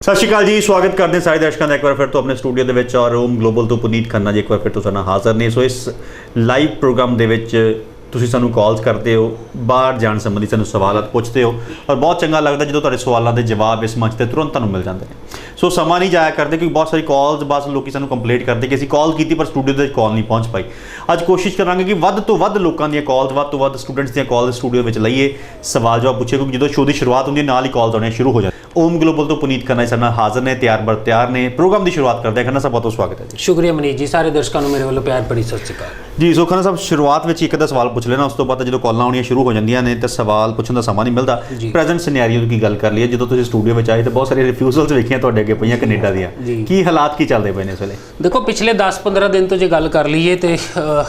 सत श्री अकाल जी, स्वागत करते हैं सारे दर्शकों का एक बार फिर तो अपने स्टूडियो के विच और ओम ग्लोबल तो पुनीत खन्ना जी एक बार फिर तो साडे हाज़र ने। सो इस लाइव प्रोग्राम के विच तुसीं सानूं कॉल्स करते हो, बाहर जाने संबंधी सानूं सवालात पुछते हो और बहुत चंगा लगता जो तुहाडे सवालों के जवाब इस मंच पर तुरंत तुहानूं मिल जाते हैं। सो समा नहीं जाया करते क्योंकि बहुत सारी कॉल्स बस लोग सानूं कंप्लेंट करते कि असीं कॉल की पर स्टूडियो के कॉल नहीं पहुँच पाई। अज कोशिश करांगे कि वध तो वध लोगों दी कॉल्स, वध तो वध स्टूडेंट्स दी कॉल स्टूडियो में लईए, सवाल जवाब पूछे क्योंकि जो शो की शुरुआत होंगी नाल ही कॉल्स आने शुरू हो जाए। ओम ग्लोबल तो पुनीत खन्ना जी साडे हाज़र ने, तैयार बर तैयार ने। प्रोग्राम की शुरुआत करते हैं। खन्ना साहब बहुत बहुत स्वागत है जी। शुक्रिया मनीष जी, सारे दर्शकों को मेरे वालों प्यार भरी सत श्री अकाल जी। सो खन्ना साहब शुरुआत में एक अद्धा सवाल पूछ लेना, उस तो बाद जो कॉलां आउणियां शुरू हो जांदियां ने तो सवाल पूछण का समा नहीं मिलता। प्रेजेंट सिनेरियो की गल कर लीए, जो तुसीं स्टूडियो में आए तो बहुत सारी रिफ्यूजल्स वेखियां तुहाडे अगे पईयां कनेडा दियां, की हालात की चलते पे ने इस वेले? देखो पिछले 10-15 दिन तो जो गल कर लीए तो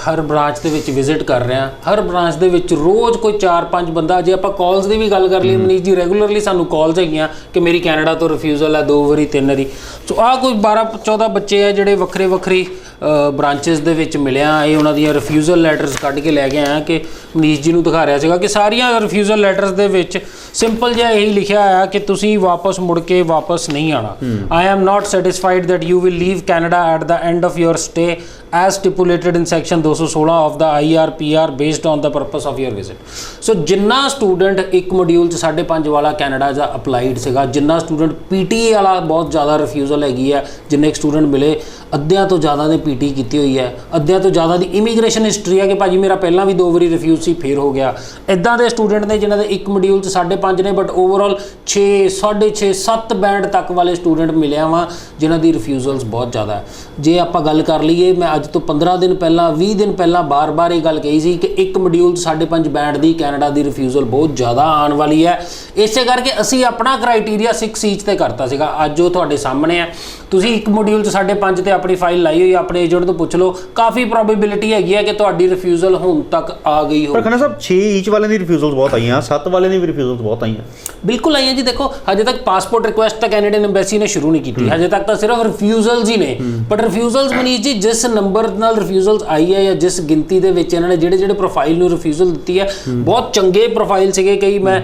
हर ब्रांच के विजिट कर रहे हैं। हर ब्रांच के रोज़ कोई 4-5 बंदा, जे आपां कॉल्स की भी गल कर लीए मनीष जी, रेगूलरली सानूं कॉल्स हैगियां कि मेरी कैनेडा तो रिफ्यूजल है 2 वारी 3 वारी। सो आ कोई 12-14 बच्चे है जिहड़े वक्रे वक्री ब्रांचेस दे विच मिलिया, ये उन्हां दी रिफ्यूजल लैटर्स कढ के लै गए हैं कि मनीष जी नूं दिखा रहा सीगा कि सारियां रिफ्यूजल लैटर्स दे विच सिंपल जिहा यही लिखिया है कि तुसीं वापस मुड़ के वापस नहीं आना। I am not satisfied that you will leave Canada at the end of your stay as stipulated in section 216 of the IRPR based on the purpose of your visit। So Jinnah student एक module 5.5 वाला Canada जा applied सीगा, जिन्ना student PTE वाला बहुत ज़्यादा refusal हैगी है, जिन्ने एक स्टूडेंट मिले अद्धियां तो ज़्यादा ने PTE की हुई है, अद्धियां तो ज़्यादा की इमीग्रेशन हिस्टरी है कि भाजी मेरा पहला भी 2 वारी रिफ्यूज से फिर हो गया। इदां दे स्टूडेंट ने जिन्होंने एक मॉड्यूल 5.5 ने बट ओवरऑल 6, 6.5, 7 बैंड तक वाले स्टूडेंट मिले वा जिन्हों की रिफ्यूजल्स बहुत ज़्यादा है। जे आपां गल कर लीए, मैं अज तो 15 दिन पहला 20 दिन पहला बार बार ये गल कही सी कि एक मॉड्यूल 5.5 बैंड की कैनेडा की रिफ्यूजल बहुत ज़्यादा आने वाली है। इस करके असी अपना क्राइटेरिया 6 ईच ते करता सीगा। अज जो तुहाडे सामने है, तुसीं एक मॉड्यूल 5.5 ते अपनी फाइल लाई हुई, अपने एजेंट तो पुछ लो, काफ़ी प्रोबेबिलिटी हैगी है कि तुहाडी रिफ्यूजल हुण तक आ गई हो। पर खन्ना साहब 6 ईच वाले दी रिफ्यूजल्स बहुत आईयां, 7 वाले दी भी रिफ्यूजल्स बहुत आईयां। बिल्कुल आई हैं जी। देखो हजे तक पासपोर्ट रिक्वेस्ट तो कैनेडियन एम्बेसी ने शुरू नहीं की, हजे तक तो सिर्फ रिफ्यूजल्स ही ने। बट रिफ्यूजल्स मनीष जी जिस नंबर नाल रिफ्यूजल्स आई है या जिस गिनती के इन्होंने ਜਿਹੜੇ प्रोफाइल ਨੂੰ रिफ्यूजल दी है, बहुत चंगे प्रोफाइल से कई। मैं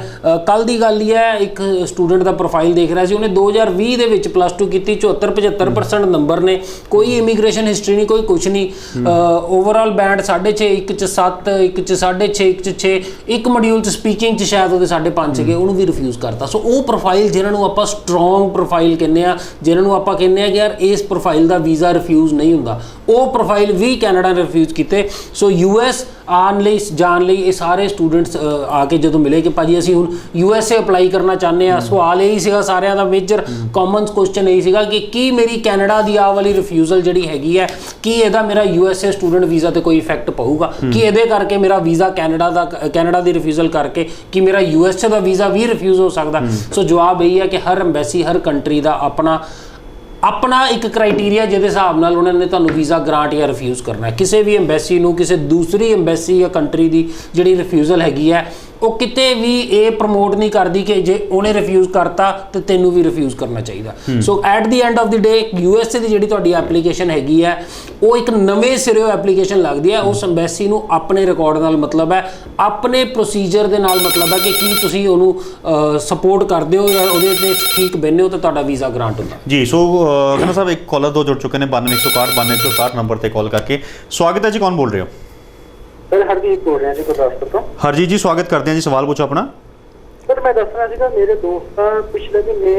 कल की गल ही है, एक स्टूडेंट का प्रोफाइल देख रहा सी, उन्हें 2020 के विच +2 की, 74-75% नंबर ने, कोई इमीग्रेशन हिस्टरी नहीं, कोई कुछ नहीं। ओवरऑल बैंड 6.5, एक 7, एक 6.5, एक 6, एक मॉड्यूल स्पीकिंग शायद वो 5.5 से उन्होंने भी रिफ्यूज़ करता। सो वो प्रोफाइल जिन्होंने आप स्ट्रोंग प्रोफाइल कहने, जिन्होंने आप कहने कि यार इस प्रोफाइल का वीज़ा रिफ्यूज़ नहीं होंदा, वो प्रोफाइल भी कैनेडा ने रिफ्यूज़ किए। सो US आने लई जान लई ये सारे स्टूडेंट्स आके जो मिले कि भाजी असीं हुण USA अपलाई करना चाहते हैं। सवाल यही सीगा सारिਆਂ ਦਾ मेजर कॉमन क्वेश्चन यही सीगा कि की मेरी कैनेडा की आ वाली रिफ्यूजल जिहड़ी हैगी है कि ਇਹਦਾ मेरा USA स्टूडेंट वीज़ा ते कोई इफेक्ट पऊगा, कि ਇਹਦੇ करके मेरा वीज़ा कैनेडा की रिफ्यूजल करके कि मेरा USA का वीज़ा भी रिफ्यूज़ हो सकता। सो जवाब यही है कि हर एम्बेसी हर कंट्री का अपना एक क्राइटेरिया जिहदे हिसाब नाल उन्होंने तुहानूं वीज़ा ग्रांट या रिफ्यूज़ करना है। किसी भी एम्बेसी नूं किसी दूसरी एम्बेसी या कंट्री की जिहड़ी रिफ्यूजल हैगी है वो किते भी ये प्रमोट नहीं करती कि जे उन्हें रिफ्यूज़ करता तो तेनों भी रिफ्यूज़ करना चाहिए। So at the end of the day USA की जिहड़ी तुहाडी एप्लीकेशन हैगी है वो एक नवे सिरों एप्लीकेशन लगती है। उस एम्बेसी नूं अपने रिकॉर्ड नाल मतलब है, अपने प्रोसीजर दे नाल मतलब है कि की तुसीं उहनूं सपोर्ट करदे हो या उहदे ते ठीक बहने हो तो तुहाडा वीज़ा ग्रांट होंदा जी। सो खन्ना साहब एक कॉलर 2 जुड़ चुके हैं 9261 9260 नंबर पर कॉल करके। स्वागत है जी, कौन बोल रहे हो? सर हरजीत बोल रहे हैं जी गुरदासपुर तो। हरजीत जी स्वागत करते हैं जी, सवाल पूछो अपना। सर मैं दसना सीगा, मेरे दोस्त का पिछले महीने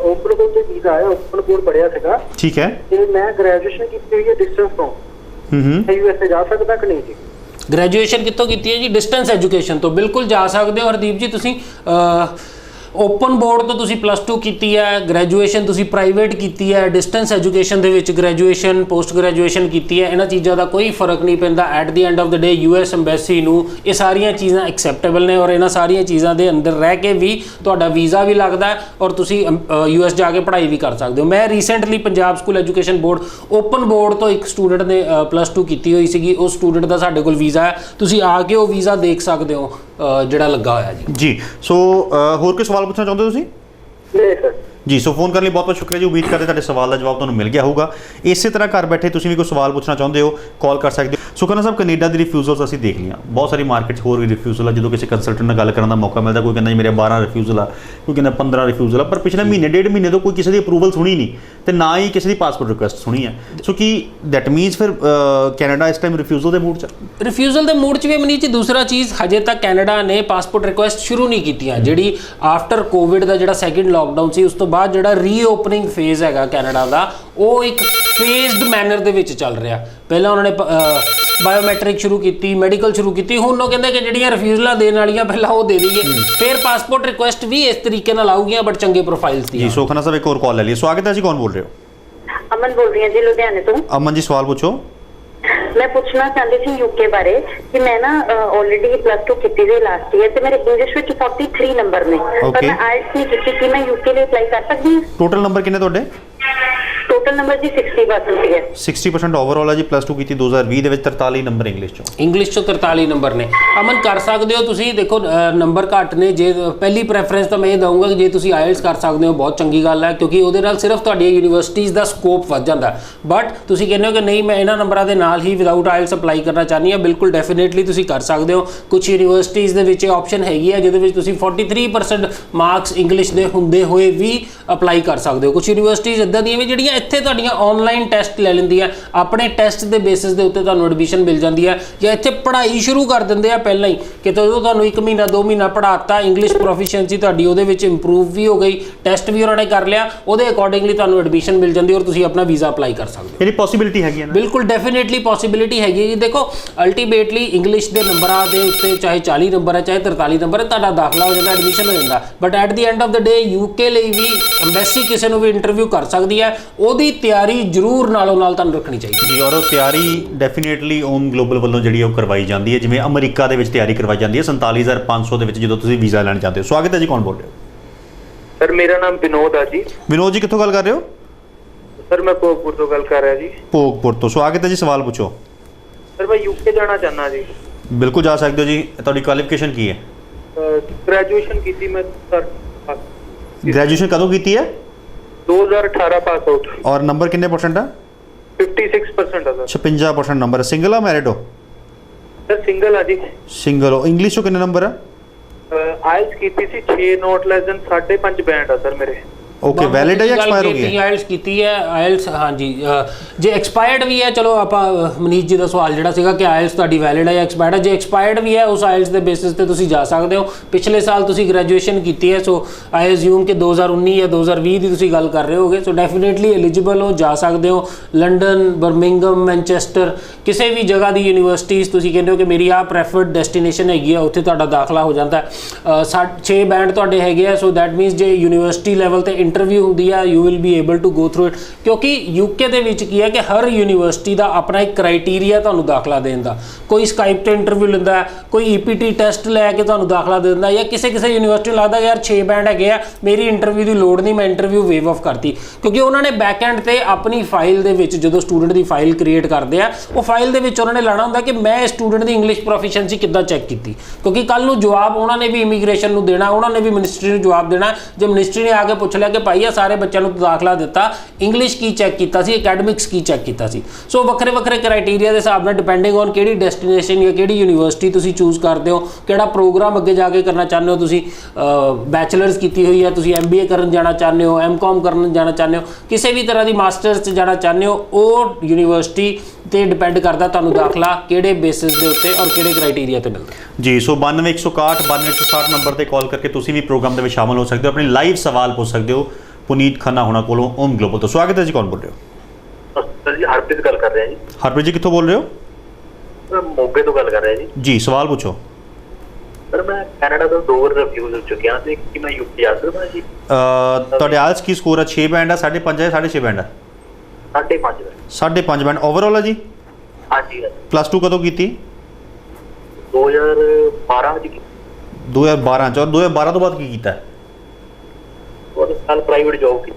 ओपन बोर्ड से वीज़ा आया, ओपन बोर्ड पढ़िया सीगा, ठीक है, ते मैं ग्रेजुएशन की हुई है डिस्टेंस तो USA जा सकदा कि नहीं जी? ग्रेजुएशन कितों की है जी? डिस्टेंस एजुकेशन तो बिल्कुल जा सकते हो हरदीप जी। तुसीं ओपन बोर्ड तो तुसीं +2 की है, ग्रेजुएशन तुसीं प्राइवेट की है, डिस्टेंस एजुकेशन दे विच ग्रेजुएशन पोस्ट ग्रेजुएशन की है, इन्हां चीज़ों का कोई फर्क नहीं पैंदा। Eight the end of the day US embassy नूं ये सारियां चीज़ां एक्सैप्टेबल ने और इन्हां सारियां चीज़ों के अंदर रह के भी तुहाडा वीज़ा भी लगता है और तुसीं US जाके पढ़ाई भी कर सकते हो। मैं recently Punjab school education board open board तो एक स्टूडेंट ने +2 की हुई सी, उस स्टूडेंट का साडे कोल वीज़ा है, तुसीं आके वो वीज़ा देख सकते हो जिहड़ा लगा होया जी। सो होर कोई सवाल पूछना चाहते हो तुसीं? नहीं सर जी। सो फोन करने लिए बहुत बहुत शुक्रिया जी। उम्मीद करते तुहाडे सवाल का जवाब तुहानूं मिल गया होगा। इस तरह घर बैठे तुसीं भी कोई सवाल पूछना चाहते हो कॉल कर सकते हो। ਸੁਖਨਾ ਸਾਹਿਬ ਕੈਨੇਡਾ ਦੀ ਰਿਫਿਊਜ਼ਲਸ ਅਸੀਂ ਦੇਖ ਲਈਆਂ, ਬਹੁਤ ਸਾਰੀ ਮਾਰਕੀਟ 'ਚ ਹੋਰ ਵੀ ਰਿਫਿਊਜ਼ਲ ਆ। ਜਦੋਂ ਕਿਸੇ ਕੰਸਲਟੈਂਟ ਨਾਲ ਗੱਲ ਕਰਨ ਦਾ ਮੌਕਾ ਮਿਲਦਾ, ਕੋਈ ਕਹਿੰਦਾ ਜੀ ਮੇਰੇ 12 ਰਿਫਿਊਜ਼ਲ ਆ, ਕੋਈ ਕਹਿੰਦਾ 15 ਰਿਫਿਊਜ਼ਲ ਆ, ਪਰ ਪਿਛਲੇ ਮਹੀਨੇ ਡੇਢ ਮਹੀਨੇ ਤੋਂ ਕੋਈ ਕਿਸੇ ਦੀ ਅਪਰੂਵਲ ਸੁਣੀ ਨਹੀਂ ਤੇ ਨਾ ਹੀ ਕਿਸੇ ਦੀ ਪਾਸਪੋਰਟ ਰਿਕੁਐਸਟ ਸੁਣੀ ਹੈ। ਸੋ ਕੀ ਦੈਟ ਮੀਨਸ ਫਿਰ ਕੈਨੇਡਾ ਇਸ ਟਾਈਮ ਰਿਫਿਊਜ਼ਲ ਦੇ ਮੂਡ 'ਚ? ਰਿਫਿਊਜ਼ਲ ਦੇ ਮੂਡ 'ਚ ਵੀ ਮਨੀਸ਼ ਜੀ ਦੂਸਰਾ ਚੀਜ਼, ਹਜੇ ਤੱਕ ਕੈਨੇਡਾ ਨੇ ਪਾਸਪੋਰਟ ਰਿਕੁਐਸਟ ਸ਼ੁਰੂ ਨਹੀਂ ਕੀਤੀਆਂ। ਜਿਹੜੀ ਆਫਟਰ ਕੋਵਿਡ ਦਾ ਜਿਹੜਾ ਸੈਕਿੰਡ ਲਾਕਡਾਊਨ ਸੀ, ਉਸ ਤੋਂ ਬਾਅਦ ਜਿਹੜਾ ਰੀਓਪਨਿੰਗ ਫੇਜ਼ ਹੈਗਾ ਕੈਨੇਡਾ ਦਾ, ਉਹ ਇੱਕ ਫੇਜ਼ਡ ਮੈਨਰ ਦੇ ਵਿੱਚ ਚੱਲ ਰਿਹਾ। ਪਹਿਲਾਂ ਉਹਨਾਂ ਨੇ ਬਾਇਓਮੈਟ੍ਰਿਕ ਸ਼ੁਰੂ ਕੀਤੀ, ਮੈਡੀਕਲ ਸ਼ੁਰੂ ਕੀਤੀ, ਹੁਣ ਉਹ ਕਹਿੰਦੇ ਕਿ ਜਿਹੜੀਆਂ ਰਿਫਿਊਜ਼ਲਾਂ ਦੇਣ ਵਾਲੀਆਂ ਪਹਿਲਾਂ ਉਹ ਦੇ ਦਈਏ, ਫਿਰ ਪਾਸਪੋਰਟ ਰਿਕੁਐਸਟ ਵੀ ਇਸ ਤਰੀਕੇ ਨਾਲ ਆਊਗੀਆਂ, ਬਟ ਚੰਗੇ ਪ੍ਰੋਫਾਈਲਸ ਦੀਆਂ। ਜੀ ਸੁਖਨਾ ਸਾਹਿਬ ਇੱਕ ਹੋਰ ਕਾਲ ਲੈ ਲਈ। ਸਵਾਗਤ ਹੈ ਜੀ, ਕੌਣ ਬੋਲ ਰਹੇ ਹੋ? ਅਮਨ ਬੋਲ ਰਹੀ ਹਾਂ ਜੀ, ਲੁਧਿਆਣੇ ਤੋਂ। ਅਮਨ ਜੀ ਸਵਾਲ ਪੁੱਛੋ। ਮੈਂ ਪੁੱਛਣਾ ਚਾਹੁੰਦੀ ਸੀ ਯੂਕੇ ਬਾਰੇ ਕਿ ਮੈਂ ਨਾ ਆਲਰੇਡੀ +2 ਕੀਤੀ ਸੀ ਲਾਸਟ ਈਅਰ ਤੇ ਮੇਰੇ ਇੰਗਲਿਸ਼ ਵਿੱਚ 43 ਨੰਬਰ ਨੇ, ਪਰ ਮੈਂ ਆਇਲਟਸ ਨਹੀਂ ਕੀਤੀ। ਕਿ ਮੈਂ ਯੂਕੇ ਲਈ ਅਪਲਾਈ ਕਰ ਸਕਦੀ ਹਾਂ? ਟੋਟਲ ਨੰਬਰ ਕਿੰਨੇ ਤੁਹਾਡੇ? ਟੋਟਲ ਨੰਬਰ ਜੀ 60% ਸੀਗੇ। 60% ਓਵਰਆਲ ਹੈ ਜੀ। +2 ਕੀਤੀ 2020 ਦੇ ਵਿੱਚ 43 ਨੰਬਰ ਇੰਗਲਿਸ਼ 'ਚੋਂ। 43 ਨੰਬਰ ਨੇ। ਅਮਨ ਕਰ ਸਕਦੇ ਹੋ ਤੁਸੀਂ। ਦੇਖੋ ਨੰਬਰ ਘੱਟ ਨੇ, ਜੇ ਪਹਿਲੀ ਪ੍ਰੈਫਰੈਂਸ ਤਾਂ ਮੈਂ ਇਹ ਦਊਂਗਾ ਕਿ ਜੇ ਤੁਸੀਂ ਆਇਲਟਸ ਕਰ ਸਕਦੇ ਹੋ ਬਹੁਤ ਚੰਗੀ ਗੱਲ ਹੈ, ਕਿਉਂਕਿ ਉਹਦੇ ਨਾਲ ਸਿਰਫ ਤੁਹਾਡੀਆਂ ਯੂਨੀਵਰਸਿਟੀਜ਼ ਦਾ ਸਕੋਪ ਵੱਧ ਜਾਂਦਾ। ਬਟ ਤੁਸੀਂ ਕਹਿੰਦੇ ਹੋ ਕਿ ਨਹੀਂ ਮੈਂ ਇਹਨਾਂ ਨੰਬਰਾਂ ਦੇ ਨਾਲ ਹੀ ਵਿਦਆਊਟ ਆਇਲਟਸ ਅਪਲਾਈ ਕਰਨਾ ਚਾਹੁੰਦੀ ਹਾਂ, ਬਿਲਕੁਲ ਡੈਫੀਨੇਟਲੀ ਤੁਸੀਂ ਕਰ ਸਕਦੇ ਹੋ। ਕੁਝ ਯੂਨੀਵਰਸਿਟੀਜ਼ ਦੇ ਵਿੱਚ ਆਪਸ਼ਨ ਹੈਗੀ ਹੈ ਜਿਹਦੇ ਵਿੱਚ ਤੁਸੀਂ 43% ਮਾਰਕਸ ਇੰਗਲਿਸ਼ ਦੇ ਹੁੰਦੇ ਹੋਏ ਵੀ ਅਪਲਾਈ ਕਰ ਸਕਦੇ ਹੋ। ਕੁਝ ਯੂਨੀਵਰਸਿਟੀਜ਼ ਇੱਦਾਂ ਦੀਆਂ ਵੀ ਜਿਹੜੀਆਂ ਇੱਥੇ ਤੁਹਾਡੀਆਂ ਆਨਲਾਈਨ ਟੈਸਟ ਲੈ ਲੈਂਦੀਆਂ, ਆਪਣੇ ਟੈਸਟ ਦੇ ਬੇਸਿਸ ਦੇ ਉੱਤੇ ਤੁਹਾਨੂੰ ਐਡਮਿਸ਼ਨ ਮਿਲ ਜਾਂਦੀ ਹੈ, ਜਾਂ ਇੱਥੇ ਪੜ੍ਹਾਈ ਸ਼ੁਰੂ ਕਰ ਦਿੰਦੇ ਆ ਪਹਿਲਾਂ ਹੀ ਕਿ ਜਦੋਂ ਤੁਹਾਨੂੰ 1 ਮਹੀਨਾ 2 ਮਹੀਨਾ ਪੜ੍ਹਾਤਾ, ਇੰਗਲਿਸ਼ ਪ੍ਰੋਫੀਸ਼ੀਐਂਸੀ ਤੁਹਾਡੀ ਉਹਦੇ ਵਿੱਚ ਇੰਪਰੂਵ ਵੀ ਹੋ ਗਈ, ਟੈਸਟ ਵੀ ਉਹਨਾਂ ਨੇ ਕਰ ਲਿਆ, ਉਹਦੇ ਅਕੋਰਡਿੰਗਲੀ ਤੁਹਾਨੂੰ ਐਡਮਿਸ਼ਨ ਮਿਲ ਜਾਂਦੀ ਔਰ ਤੁਸੀਂ ਆਪਣਾ ਵੀਜ਼ਾ ਅਪਲਾਈ ਕਰ ਸਕਦੇ ਹੋ। ਇਹਦੀ ਪੋਸੀਬਿਲਿਟੀ ਹੈਗੀ ਹੈ ਨਾ? ਬਿਲਕੁਲ ਡੈਫੀਨੇਟਲੀ ਪੋਸੀਬਿਲਿਟੀ ਹੈਗੀ ਹੈ ਜੀ। ਦੇਖੋ ਅਲਟੀਮੇਟਲੀ ਇੰਗਲਿਸ਼ ਦੇ ਨੰਬਰਾਂ ਦੇ ਉੱਤੇ ਚਾਹੇ 40 ਨੰਬਰ ਹੈ ਚਾਹੇ 43 ਨੰਬਰ ਹੈ, ਤੁਹਾਡਾ ਦਾਖਲਾ ਹੋ ਜਾਂਦਾ, ਐਡਮਿਸ਼ਨ ਹੋ ਜਾਂਦਾ। But at the end of the day UK ਲਈ ਵੀ ਐਮਬੈਸੀ ਕਿਸੇ ਨੂੰ ਵੀ ਇੰਟਰਵਿਊ ਕਰ ਸਕਦੀ ਹੈ, ਉਹਦੀ ਤਿਆਰੀ ਜ਼ਰੂਰ ਨਾਲੋਂ ਨਾਲ ਤੁਹਾਨੂੰ ਰੱਖਣੀ ਚਾਹੀਦੀ ਜੀ। ਔਰ ਉਹ ਤਿਆਰੀ ਡੈਫੀਨੇਟਲੀ ਓਮ ਗਲੋਬਲ ਵੱਲੋਂ ਜਿਹੜੀ ਉਹ ਕਰਵਾਈ ਜਾਂਦੀ ਹੈ, ਜਿਵੇਂ ਅਮਰੀਕਾ ਦੇ ਵਿੱਚ ਤਿਆਰੀ ਕਰਵਾਈ ਜਾਂਦੀ ਹੈ 47,500 ਦੇ ਵਿੱਚ ਜਦੋਂ ਤੁਸੀਂ ਵੀਜ਼ਾ ਲੈਣ ਜਾਂਦੇ ਹੋ। ਸਵਾਗਤ ਹੈ ਜੀ, ਕੌਣ ਬੋਲ ਰਹੇ ਹੋ? ਸਰ ਮੇਰਾ ਨਾਮ ਵਿਨੋਦ ਆ ਜੀ। ਵਿਨੋਦ ਜੀ ਕਿੱਥੋਂ ਗੱਲ ਕਰ ਰਹੇ ਹੋ? ਸਰ ਮੈਂ ਭੋਗਪੁਰ ਤੋਂ ਗੱਲ ਕਰ ਰਿਹਾ ਜੀ। ਭੋਗਪੁਰ ਤੋਂ। ਸਵਾਗਤ ਹੈ ਜੀ, ਸਵਾਲ ਪੁੱਛੋ। ਸਰ ਮੈਂ ਯੂਕੇ ਜਾਣਾ ਚਾਹੁੰਦਾ ਜੀ। ਬਿਲਕੁਲ ਜਾ ਸਕਦੇ ਹੋ ਜੀ। ਤੁਹਾਡੀ ਕੁਆਲੀਫਿਕੇਸ਼ਨ ਕੀ ਹੈ? ਗ੍ਰੈਜੂਏਸ਼ਨ ਕੀਤੀ ਮੈਂ ਸਰ। ਗ੍ਰੈਜੂਏਸ਼ਨ ਕਦੋਂ ਕੀਤੀ ਹੈ? 2018 ਪਾਸ ਆਊਟ। ਔਰ ਨੰਬਰ ਕਿੰਨੇ ਪਰਸੈਂਟ ਆ? 56% ਆ ਸਰ। 56% ਨੰਬਰ। ਸਿੰਗਲ ਆ ਮੈਰਿਡ ਹੋ? ਸਰ ਸਿੰਗਲ ਆ ਜੀ। ਸਿੰਗਲ ਹੋ। ਇੰਗਲਿਸ਼ 'ਚੋਂ ਕਿੰਨੇ ਨੰਬਰ ਆ? ਆਇਲਸ ਕੀਤੀ ਸੀ 6 ਨੋਟ ਲੈਸ ਦੈਨ 5.5 ਬੈਂਡ ਆ ਸਰ ਮੇਰੇ। ਓਕੇ, ਵੈਲਿਡ ਹੈ ਜਾਂ ਐਕਸਪਾਇਰ ਹੋ ਗਈ ਹੈ? ਆਇਲਸ ਕੀਤੀ ਹੈ। ਆਇਲਸ ਹਾਂਜੀ, ਜੇ ਐਕਸਪਾਇਰਡ ਵੀ ਹੈ, ਚਲੋ ਆਪਾਂ ਮਨੀਸ਼ ਜੀ ਦਾ ਸਵਾਲ ਜਿਹੜਾ ਸੀਗਾ ਕਿ ਆਇਲਸ ਤੁਹਾਡੀ ਵੈਲਿਡ ਹੈ ਜਾਂ ਐਕਸਪਾਇਰਡ ਹੈ, ਜੇ ਐਕਸਪਾਇਰਡ ਵੀ ਹੈ ਉਸ ਆਇਲਸ ਦੇ ਬੇਸਿਸ ਤੇ ਤੁਸੀਂ ਜਾ ਸਕਦੇ ਹੋ। ਪਿਛਲੇ ਸਾਲ ਤੁਸੀਂ ਗ੍ਰੈਜੂਏਸ਼ਨ ਕੀਤੀ ਹੈ, ਸੋ ਆਈ ਅਸਿਊਮ ਕਿ 2019 ਜਾਂ 2020 ਦੀ ਤੁਸੀਂ ਗੱਲ ਕਰ ਰਹੇ ਹੋਗੇ, ਸੋ ਡੈਫੀਨੇਟਲੀ ਐਲੀਜੀਬਲ ਹੋ, ਜਾ ਸਕਦੇ ਹੋ। ਲੰਡਨ, ਬਰਮਿੰਗਮ, ਮੈਨਚੈਸਟਰ, ਕਿਸੇ ਵੀ ਜਗ੍ਹਾ ਦੀ ਯੂਨੀਵਰਸਿਟੀਜ਼ ਤੁਸੀਂ ਕਹਿੰਦੇ ਹੋ ਕਿ ਮੇਰੀ ਆਹ ਪ੍ਰੈਫਰਡ ਡੈਸਟੀਨੇਸ਼ਨ ਹੈਗੀ ਆ, ਉੱਥੇ ਤੁਹਾਡਾ ਦਾਖਲਾ ਹੋ ਜਾਂਦਾ। 6 ਬੈਂਡ ਤੁਹਾਡੇ ਹੈਗੇ ਆ, ਸੋ ਦੈਟ ਮੀਨਸ ਜੇ ਯੂਨੀਵਰਸਿਟੀ ਲੈਵਲ ਤੇ ਇੰਟਰਵਿਊ ਹੁੰਦੀ ਹੈ you will be able to go through it. ਕਿਉਂਕਿ ਯੂਕੇ ਦੇ ਵਿੱਚ ਕੀ ਹੈ ਕਿ ਹਰ ਯੂਨੀਵਰਸਿਟੀ ਦਾ ਆਪਣਾ ਇੱਕ ਕ੍ਰਾਈਟੀਰੀਆ ਤੁਹਾਨੂੰ ਦਾਖਲਾ ਦੇਣ ਦਾ। ਕੋਈ ਸਕਾਈਪ ਤੇ ਇੰਟਰਵਿਊ ਲੈਂਦਾ, ਕੋਈ ਈਪੀਟੀ ਟੈਸਟ ਲੈ ਕੇ ਤੁਹਾਨੂੰ ਦਾਖਲਾ ਦੇ ਦਿੰਦਾ, ਜਾਂ ਕਿਸੇ ਯੂਨੀਵਰਸਿਟੀ ਨੂੰ ਲੱਗਦਾ ਯਾਰ 6 ਬੈਂਡ ਹੈਗੇ ਆ, ਮੇਰੀ ਇੰਟਰਵਿਊ ਦੀ ਲੋੜ ਨਹੀਂ, ਮੈਂ ਇੰਟਰਵਿਊ ਵੇਵ ਆਫ ਕਰਤੀ। ਕਿਉਂਕਿ ਉਹਨਾਂ ਨੇ ਬੈਕ ਐਂਡ ਤੇ ਆਪਣੀ ਫਾਈਲ ਦੇ ਵਿੱਚ ਜਦੋਂ ਸਟੂਡੈਂਟ ਦੀ ਫਾਈਲ ਕ੍ਰੀਏਟ ਕਰਦੇ ਆ, ਉਹ ਫਾਈਲ ਦੇ ਵਿੱਚ ਉਹਨਾਂ ਨੇ ਲਾਣਾ ਹੁੰਦਾ ਕਿ ਮੈਂ ਸਟੂਡੈਂਟ ਦੀ ਇੰਗਲਿਸ਼ ਪ੍ਰੋਫੀਸ਼ੀਐਂਸੀ ਕਿੱਦਾਂ ਚੈੱਕ ਕੀਤੀ। ਕਿਉਂਕਿ ਕੱਲ ਨੂੰ ਜਵਾਬ ਉਹਨਾਂ ਨੇ ਵੀ ਇਮੀਗ੍ਰੇਸ਼ਨ ਨੂੰ ਦੇਣਾ, ਉਹਨਾਂ ਨੇ ਵੀ ਮਿਨਿਸਟਰੀ ਨੂੰ ਜਵਾਬ ਦੇਣਾ। ਜੇ ਮਿਨਿਸਟਰੀ ਨੇ ਆ ਕੇ ਪੁੱਛ ਲਿਆ ਕਿ ਭਾਈ ਆ ਸਾਰੇ ਬੱਚਿਆਂ ਨੂੰ ਦਾਖਲਾ ਦਿੱਤਾ, ਇੰਗਲਿਸ਼ ਕੀ ਚੈੱਕ ਕੀਤਾ ਸੀ, ਅਕੈਡਮਿਕਸ ਕੀ ਚੈੱਕ ਕੀਤਾ ਸੀ। ਸੋ ਵੱਖਰੇ ਵੱਖਰੇ ਕ੍ਰਾਈਟੀਰੀਆ ਦੇ ਹਿਸਾਬ ਨਾਲ ਡਿਪੈਂਡਿੰਗ ਔਨ ਕਿਹੜੀ ਡੈਸਟੀਨੇਸ਼ਨ ਜਾਂ ਕਿਹੜੀ ਯੂਨੀਵਰਸਿਟੀ ਤੁਸੀਂ ਚੂਜ਼ ਕਰਦੇ ਹੋ, ਕਿਹੜਾ ਪ੍ਰੋਗਰਾਮ ਅੱਗੇ ਜਾ ਕੇ ਕਰਨਾ ਚਾਹੁੰਦੇ ਹੋ। ਤੁਸੀਂ ਬੈਚਲਰਸ ਕੀਤੀ ਹੋਈ ਹੈ, ਤੁਸੀਂ MBA ਕਰਨ ਜਾਣਾ ਚਾਹੁੰਦੇ ਹੋ, MCOM ਕਰਨ ਜਾਣਾ ਚਾਹੁੰਦੇ ਹੋ, ਕਿਸੇ ਵੀ ਤਰ੍ਹਾਂ ਦੀ ਮਾਸਟਰਸ 'ਚ ਜਾਣਾ ਚਾਹੁੰਦੇ ਹੋ, ਉਹ ਯੂਨੀਵਰਸਿਟੀ ਤੇ ਡਿਪੈਂਡ ਕਰਦਾ ਤੁਹਾਨੂੰ ਦਾਖਲਾ ਕਿਹੜੇ ਬੇਸਿਸ ਦੇ ਉੱਤੇ ਔਰ ਕਿਹੜੇ ਕ੍ਰਾਈਟੀਰੀਆ ਤੇ ਮਿਲਦਾ ਜੀ। ਸੋ 9261 9260 ਨੰਬਰ ਤੇ ਕਾਲ ਕਰਕੇ ਤੁਸੀਂ ਵੀ ਪ੍ਰੋਗਰਾਮ ਦੇ ਵਿੱਚ ਸ਼ਾਮਲ ਹੋ ਸਕਦੇ ਹੋ, ਆਪਣੀ ਲਾਈਵ ਸਵਾਲ ਪੁੱਛ ਸਕਦੇ ਹੋ ਪੁਨੀਤ ਖੰਨਾ ਹੋਣਾ ਕੋਲੋਂ ਓਮ ਗਲੋਬਲ ਤੋਂ। ਸਵਾਗਤ ਹੈ ਜੀ, ਕੌਣ ਬੋਲ ਰਹੇ ਹੋ? ਸਰ ਜੀ ਹਰਪ੍ਰੀਤ ਗੱਲ ਕਰ ਰਿਹਾ ਜੀ। ਹਰਪ੍ਰੀਤ ਜੀ ਕਿੱਥੋਂ ਬੋਲ ਰਹੇ ਹੋ? ਮੈਂ ਮੋਗੇ ਤੋਂ ਗੱਲ ਕਰ ਰਿਹਾ ਜੀ। ਜੀ ਸਵਾਲ ਪੁੱਛੋ। ਸਰ ਮੈਂ ਕੈਨੇਡਾ ਤੋਂ 2 ਵਾਰ ਰਿਫਿਊਜ਼ ਹੋ ਚੁੱਕਿਆ ਤੇ ਕਿ ਮੈਂ ਯੂਕੇ ਜਾ ਸਕਦਾ ਜੀ? ਤੁਹਾਡੇ ਆਇਲਸ ਕੀ ਸਕੋਰ ਹੈ? 6 ਬੈਂਡ ਹੈ, 5.5 ਹੈ, 6.5 ਬੈਂਡ ਹੈ? 5.5 5.5 ਬੈਂਡ ਓਵਰਆਲ ਹੈ ਜੀ। ਹਾਂਜੀ। +2 ਕਦੋਂ ਕੀਤੀ? 2012 ਚ। 2012 ਚ। ਔਰ 2012 ਤੋਂ ਬਾਅਦ ਕੀ ਕੀਤਾ? ਉਹ ਸਾਲ ਪ੍ਰਾਈਵੇਟ ਜੌਬ ਕੀਤੀ।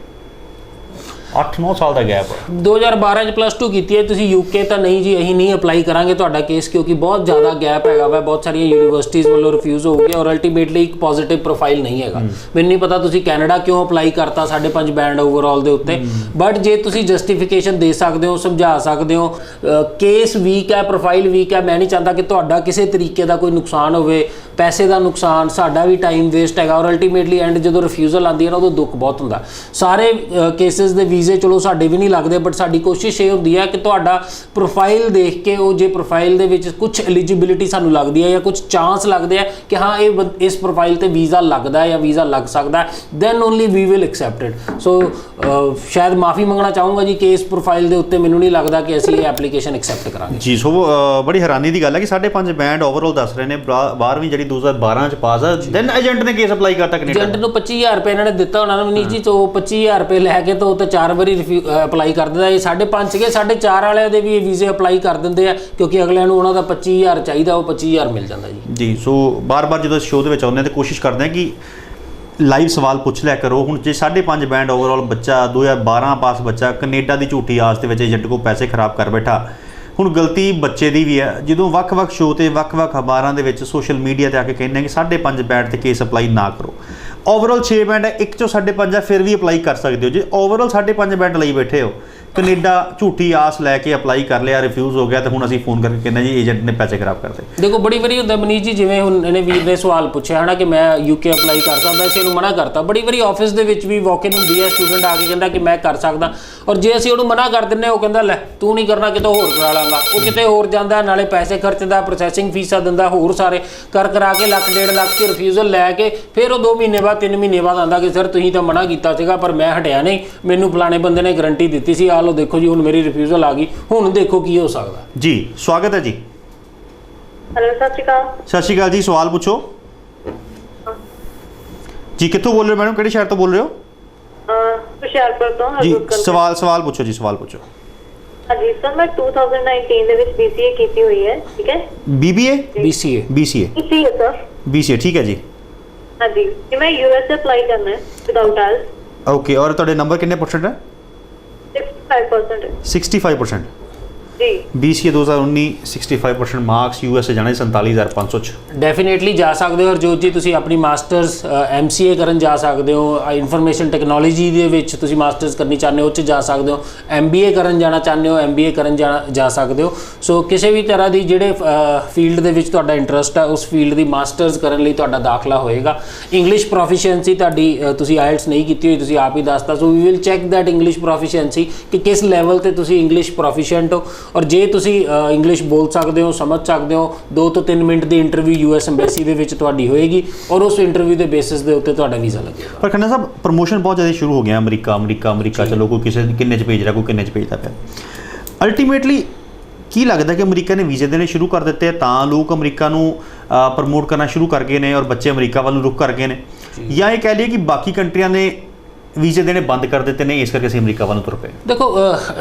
8-9 ਸਾਲ ਦਾ ਗੈਪ 2012 ਚ +2 ਕੀਤੀ ਹੈ ਤੁਸੀਂ ਯੂਕੇ ਤਾਂ ਨਹੀਂ ਜੀ ਅਸੀਂ ਨਹੀਂ ਅਪਲਾਈ ਕਰਾਂਗੇ ਤੁਹਾਡਾ ਕੇਸ ਕਿਉਂਕਿ ਬਹੁਤ ਜ਼ਿਆਦਾ ਗੈਪ ਹੈਗਾ ਵਾ ਬਹੁਤ ਸਾਰੀਆਂ ਯੂਨੀਵਰਸਿਟੀਜ਼ ਵੱਲੋਂ ਰਿਫਿਊਜ਼ ਹੋ ਗਿਆ ਔਰ ਅਲਟੀਮੇਟਲੀ ਇੱਕ ਪੋਜ਼ਿਟਿਵ ਪ੍ਰੋਫਾਈਲ ਨਹੀਂ ਹੈਗਾ ਮੈਨੂੰ ਨਹੀਂ ਪਤਾ ਤੁਸੀਂ ਕੈਨੇਡਾ ਕਿਉਂ ਅਪਲਾਈ ਕਰਤਾ 5.5 ਬੈਂਡ ਓਵਰਆਲ ਦੇ ਉੱਤੇ ਬਟ ਜੇ ਤੁਸੀਂ ਜਸਟੀਫਿਕੇਸ਼ਨ ਦੇ ਸਕਦੇ ਹੋ ਸਮਝਾ ਸਕਦੇ ਹੋ ਕੇਸ ਵੀਕ ਹੈ ਪ੍ਰੋਫਾਈਲ ਵੀਕ ਹੈ ਮੈਂ ਨਹੀਂ ਚਾਹੁੰਦਾ ਕਿ ਤੁਹਾਡਾ ਕਿਸੇ ਤਰੀਕੇ ਦਾ ਕੋਈ ਨੁਕਸਾਨ ਹੋਵੇ ਪੈਸੇ ਦਾ ਨੁਕਸਾਨ ਸਾਡਾ ਵੀ ਟਾਈਮ ਵੇਸਟ ਹੈਗਾ ਔਰ ਅਲਟੀਮੇਟਲੀ ਐਂਡ ਜਦੋਂ ਰਿਫਿਊਜ਼ਲ ਆਉਂਦੀ ਹੈ ਨਾ ਉਦੋਂ ਦੁੱਖ ਬਹੁਤ ਹੁੰਦਾ ਸਾਰੇ ਕੇਸਿਸ ਦੇ ਵੀਜ਼ੇ ਚਲੋ ਸਾਡੇ ਵੀ ਨਹੀਂ ਲੱਗਦੇ ਬਟ ਸਾਡੀ ਕੋਸ਼ਿਸ਼ ਇਹ ਹੁੰਦੀ ਹੈ ਕਿ ਤੁਹਾਡਾ ਪ੍ਰੋਫਾਈਲ ਦੇਖ ਕੇ ਉਹ ਜੇ ਪ੍ਰੋਫਾਈਲ ਦੇ ਵਿੱਚ ਕੁਝ ਐਲੀਜੀਬਿਲਿਟੀ ਸਾਨੂੰ ਲੱਗਦੀ ਹੈ ਜਾਂ ਕੁਝ ਚਾਂਸ ਲੱਗਦੇ ਆ ਕਿ ਹਾਂ ਇਹ ਇਸ ਪ੍ਰੋਫਾਈਲ ਤੇ ਵੀਜ਼ਾ ਲੱਗਦਾ ਹੈ ਜਾਂ ਵੀਜ਼ਾ ਲੱਗ ਸਕਦਾ then only we will accept it so ਸ਼ਾਇਦ ਮਾਫੀ ਮੰਗਣਾ ਚਾਹੂੰਗਾ ਜੀ ਕਿ ਇਸ ਪ੍ਰੋਫਾਈਲ ਦੇ ਉੱਤੇ ਮੈਨੂੰ ਨਹੀਂ ਲੱਗਦਾ ਕਿ ਅਸੀਂ ਇਹ ਐਪਲੀਕੇਸ਼ਨ ਐਕਸੈਪਟ ਕਰਾਂਗੇ ਜੀ ਸੋ ਬੜੀ ਹੈਰਾਨੀ ਦੀ ਗੱਲ ਹੈ ਕਿ 5.5 ਬੈਂਡ ਓਵਰਆਲ ਦੱਸ ਰਹੇ ਨੇ 12ਵੀਂ ਜਿਹੜੀ 2012 ਚ ਪਾਸ ਆ ਦੈਨ ਏਜੰਟ ਨੇ ਕੇਸ ਅਪਲਾਈ ਕਰਤਾ ਕੈਨੇਡਾ ਏਜੰਟ ਨੂੰ 25000 ਰੁਪਏ ਇਹਨਾਂ ਨੇ ਦਿੱਤਾ ਉਹਨਾਂ ਨੂੰ ਨਹੀਂ ਜੀ ਤੋਂ 25000 ਰੁਪਏ ਲੈ ਕੇ ਤੋਂ 4 ਵਾਰੀ ਅਪਲਾਈ ਕਰ ਦਿੰਦਾ ਇਹ 5.5 ਸੀਗੇ 4.5 ਵਾਲਿਆਂ ਦੇ ਵੀ ਇਹ ਵੀਜ਼ੇ ਅਪਲਾਈ ਕਰ ਦਿੰਦੇ ਆ ਕਿਉਂਕਿ ਅਗਲਿਆਂ ਨੂੰ ਉਹਨਾਂ ਦਾ 25000 ਚਾਹੀਦਾ ਉਹ 25000 ਮਿਲ ਜਾਂਦਾ ਜੀ ਸੋ ਬਾਰ-ਬਾਰ ਜਦੋਂ ਸ਼ੋਅ ਦੇ ਵਿੱਚ ਆਉਂਦੇ ਆ ਤੇ ਕੋਸ਼ਿਸ਼ ਕਰਦੇ ਆ ਕਿ ਲਾਈਵ ਸਵਾਲ ਪੁੱਛ ਲਿਆ ਕਰੋ ਹੁਣ ਜੇ 5.5 ਬੈਂਡ ਓਵਰਆਲ ਬੱਚਾ 2012 ਪਾਸ ਬੱਚਾ ਕੈਨੇਡਾ ਦੀ ਝੂਠੀ ਆਸ ਦੇ ਵਿੱਚ ਏਜੰਟ ਕੋਲ ਪੈਸੇ ਖਰਾਬ ਕਰ ਬੈਠਾ ਹੁਣ ਗਲਤੀ ਬੱਚੇ ਦੀ ਵੀ ਹੈ ਜਦੋਂ ਵੱਖ-ਵੱਖ ਸ਼ੋਅ ਤੇ ਵੱਖ-ਵੱਖ ਅਖਬਾਰਾਂ ਦੇ ਵਿੱਚ ਸੋਸ਼ਲ ਮੀਡੀਆ ਤੇ ਆ ਕੇ ਕਹਿੰਦੇ ਕਿ 5.5 ਬੈਂਡ ਤੇ ਕੇਸ ਅਪਲਾਈ ਨਾ ਕਰੋ ਓਵਰਆਲ 6 ਬੈਂਡ ਹੈ ਇੱਕ ਚੋਂ 5.5 ਹੈ ਫਿਰ ਵੀ ਅਪਲਾਈ ਕਰ ਸਕਦੇ ਹੋ ਜੇ ਓਵਰਆਲ 5.5 ਬੈਂਡ ਲਈ ਬੈਠੇ ਹੋ ਕੈਨੇਡਾ ਝੂਠੀ ਆਸ ਲੈ ਕੇ ਅਪਲਾਈ ਕਰ ਲਿਆ ਰਿਫਿਊਜ਼ ਹੋ ਗਿਆ ਤੇ ਹੁਣ ਅਸੀਂ ਫੋਨ ਕਰਕੇ ਕਹਿੰਦੇ ਜੀ ਏਜੰਟ ਨੇ ਪੈਸੇ ਖਰਾਬ ਕਰਤੇ ਦੇਖੋ ਬੜੀ ਵਾਰੀ ਹੁੰਦਾ ਮਨੀਸ਼ ਜੀ ਜਿਵੇਂ ਹੁਣ ਇਹਨੇ ਵੀਰ ਨੇ ਸਵਾਲ ਪੁੱਛਿਆ ਹਨਾ ਕਿ ਮੈਂ ਯੂਕੇ ਅਪਲਾਈ ਕਰ ਸਕਦਾ ਅਸੀਂ ਇਹਨੂੰ ਮਨਾ ਕਰਤਾ ਬੜੀ ਵਾਰੀ ਆਫਿਸ ਦੇ ਵਿੱਚ ਵੀ ਵਾਕ ਇਨ ਹੁੰਦੀ ਹੈ ਸਟੂਡੈਂਟ ਆ ਕੇ ਕਹਿੰਦਾ ਕਿ ਮੈਂ ਕਰ ਸਕਦਾ ਔਰ ਜੇ ਅਸੀਂ ਉਹਨੂੰ ਮਨਾ ਕਰ ਦਿੰਨੇ ਉਹ ਕਹਿੰਦਾ ਲੈ ਤੂੰ ਨਹੀਂ ਕਰਨਾ ਕਿਤੇ ਹੋਰ ਕਰਾ ਲਾਂਗਾ ਉਹ ਕਿਤੇ ਹੋਰ ਜਾਂਦਾ ਨਾਲੇ ਪੈਸੇ ਖਰਚਦਾ ਪ੍ਰੋਸੈਸਿੰਗ ਫੀਸਾਂ ਦਿੰਦਾ ਹੋਰ ਸਾਰੇ ਕਰਾ ਕੇ ਲੱਖ 1.5 ਲੱਖ ਦੀ ਰਿਫਿਊਜ਼ਲ ਲੈ ਕੇ ਫਿਰ ਉਹ 2 ਮਹੀਨੇ ਬਾਅਦ 3 ਮਹੀਨੇ ਬਾਅਦ ਆਂਦਾ ਕਿ ਸਰ ਤੁਸੀਂ ਤਾਂ ਮਨਾ ਕੀਤਾ ਸੀਗਾ ਪਰ ਮੈਂ ਹਟਿਆ ਨਹੀਂ ਮੈਨੂੰ ਫਲਾਣੇ ਬੰਦੇ ਨੇ ਗਰੰਟੀ ਦਿੱਤੀ ਸੀ ਆ ਲਓ ਦੇਖੋ ਜੀ ਹੁਣ ਮੇਰੀ ਰਿਫਿਊਜ਼ਲ ਆ ਗਈ ਹੁਣ ਦੇਖੋ ਕੀ ਹੋ ਸਕਦਾ ਜੀ ਸਵਾਗਤ ਹੈ ਜੀ ਹੈਲੋ ਸਤਿ ਸ਼੍ਰੀ ਅਕਾਲ ਜੀ ਸਵਾਲ ਪੁੱਛੋ ਜੀ ਕਿੱਥੋਂ ਬੋਲ ਰਹੇ ਹੋ ਮੈਡਮ ਕਿਹੜੇ ਸ਼ਹਿਰ ਤੋਂ ਬੋਲ ਰਹੇ ਹੋ ਹੁਸ਼ਿਆਰਪੁਰ ਤੋਂ ਜੀ ਸਵਾਲ ਪੁੱਛੋ ਜੀ ਸਵਾਲ ਪੁੱਛੋ ਹਾਂਜੀ ਸਰ ਮੈਂ 2019 ਦੇ ਵਿੱਚ BCA ਕੀਤੀ ਹੋਈ ਹੈ ਠੀਕ ਹੈ BBA BCA ਸਰ BCA ਠੀਕ ਹੈ ਜੀ ਹਾਂਜੀ ਕਿ ਮੈਂ USA ਅਪਲਾਈ ਕਰਨਾ ਹੈ ਵਿਦਆਊਟ ਆਇਲਸ ਓਕੇ ਔਰ ਤੁਹਾਡੇ ਨੰਬਰ ਕਿੰਨੇ ਪਰਸੈਂਟ ਹੈ 65% 65% ਜੀ BCA 2019 65% ਮਾਰਕਸ USA ਜਾਣਾ 47500 ਚ ਡੈਫੀਨੇਟਲੀ ਜਾ ਸਕਦੇ ਹੋ ਹਰਜੋਤ ਜੀ ਤੁਸੀਂ ਆਪਣੀ ਮਾਸਟਰਸ MCA ਕਰਨ ਜਾ ਸਕਦੇ ਹੋ ਇਨਫੋਰਮੇਸ਼ਨ ਟੈਕਨੋਲੋਜੀ ਦੇ ਵਿੱਚ ਤੁਸੀਂ ਮਾਸਟਰਸ ਕਰਨੀ ਚਾਹੁੰਦੇ ਹੋ ਉਹ 'ਚ ਜਾ ਸਕਦੇ ਹੋ MBA ਕਰਨ ਜਾਣਾ ਚਾਹੁੰਦੇ ਹੋ MBA ਕਰਨ ਜਾ ਸਕਦੇ ਹੋ ਸੋ ਕਿਸੇ ਵੀ ਤਰ੍ਹਾਂ ਦੀ ਜਿਹੜੇ ਫੀਲਡ ਦੇ ਵਿੱਚ ਤੁਹਾਡਾ ਇੰਟਰਸਟ ਹੈ ਉਸ ਫੀਲਡ ਦੀ ਮਾਸਟਰਸ ਕਰਨ ਲਈ ਤੁਹਾਡਾ ਦਾਖਲਾ ਹੋਏਗਾ ਇੰਗਲਿਸ਼ ਪ੍ਰੋਫੀਸ਼ੀਐਂਸੀ ਤੁਹਾਡੀ ਤੁਸੀਂ ਆਇਲਟਸ ਨਹੀਂ ਕੀਤੀ ਹੋਈ ਤੁਸੀਂ ਆਪ ਹੀ ਦੱਸਤਾ so we will check that English proficiency ਕਿ ਕਿਸ ਲੈਵਲ ਤੇ ਤੁਸੀਂ ਇੰਗਲਿਸ਼ ਪ੍ਰੋਫੀਸ਼ੀਐਂਟ ਹੋ ਔਰ ਜੇ ਤੁਸੀਂ ਇੰਗਲਿਸ਼ ਬੋਲ ਸਕਦੇ ਹੋ ਸਮਝ ਸਕਦੇ ਹੋ 2 ਤੋਂ 3 ਮਿੰਟ ਦੀ ਇੰਟਰਵਿਊ US ਐਮਬੈਸੀ ਦੇ ਵਿੱਚ ਤੁਹਾਡੀ ਹੋਏਗੀ ਔਰ ਉਸ ਇੰਟਰਵਿਊ ਦੇ ਬੇਸਿਸ ਦੇ ਉੱਤੇ ਤੁਹਾਡਾ ਵੀਜ਼ਾ ਲੱਗੇਗਾ ਪਰ ਖੰਨਾ ਸਾਹਿਬ ਪ੍ਰਮੋਸ਼ਨ ਬਹੁਤ ਜ਼ਿਆਦਾ ਸ਼ੁਰੂ ਹੋ ਗਿਆ ਅਮਰੀਕਾ ਚਲੋ ਕੋਈ ਕਿਸੇ ਕਿੰਨੇ ਚ ਭੇਜ ਰਿਹਾ ਕੋਈ ਕਿੰਨੇ ਚ ਭੇਜਦਾ ਪਿਆ ਅਲਟੀਮੇਟਲੀ ਕੀ ਲੱਗਦਾ ਕਿ ਅਮਰੀਕਾ ਨੇ ਵੀਜ਼ੇ ਦੇਣੇ ਸ਼ੁਰੂ ਕਰ ਦਿੱਤੇ ਤਾਂ ਲੋਕ ਅਮਰੀਕਾ ਨੂੰ ਪ੍ਰਮੋਟ ਕਰਨਾ ਸ਼ੁਰੂ ਕਰ ਗਏ ਨੇ ਔਰ ਬੱਚੇ ਅਮਰੀਕਾ ਵੱਲ ਨੂੰ ਰੁਖ ਕਰ ਗਏ ਨੇ ਜਾਂ ਇਹ ਕਹਿ ਲਈਏ ਕਿ ਬਾਕੀ ਕੰਟਰੀਆਂ ਨੇ ਵੀਜ਼ੇ ਦੇਣੇ ਬੰਦ ਕਰ ਦਿੱਤੇ ਨੇ ਇਸ ਕਰਕੇ ਅਸੀਂ ਅਮਰੀਕਾ ਵੱਲ ਨੂੰ ਤੁਰ ਪਏ ਦੇਖੋ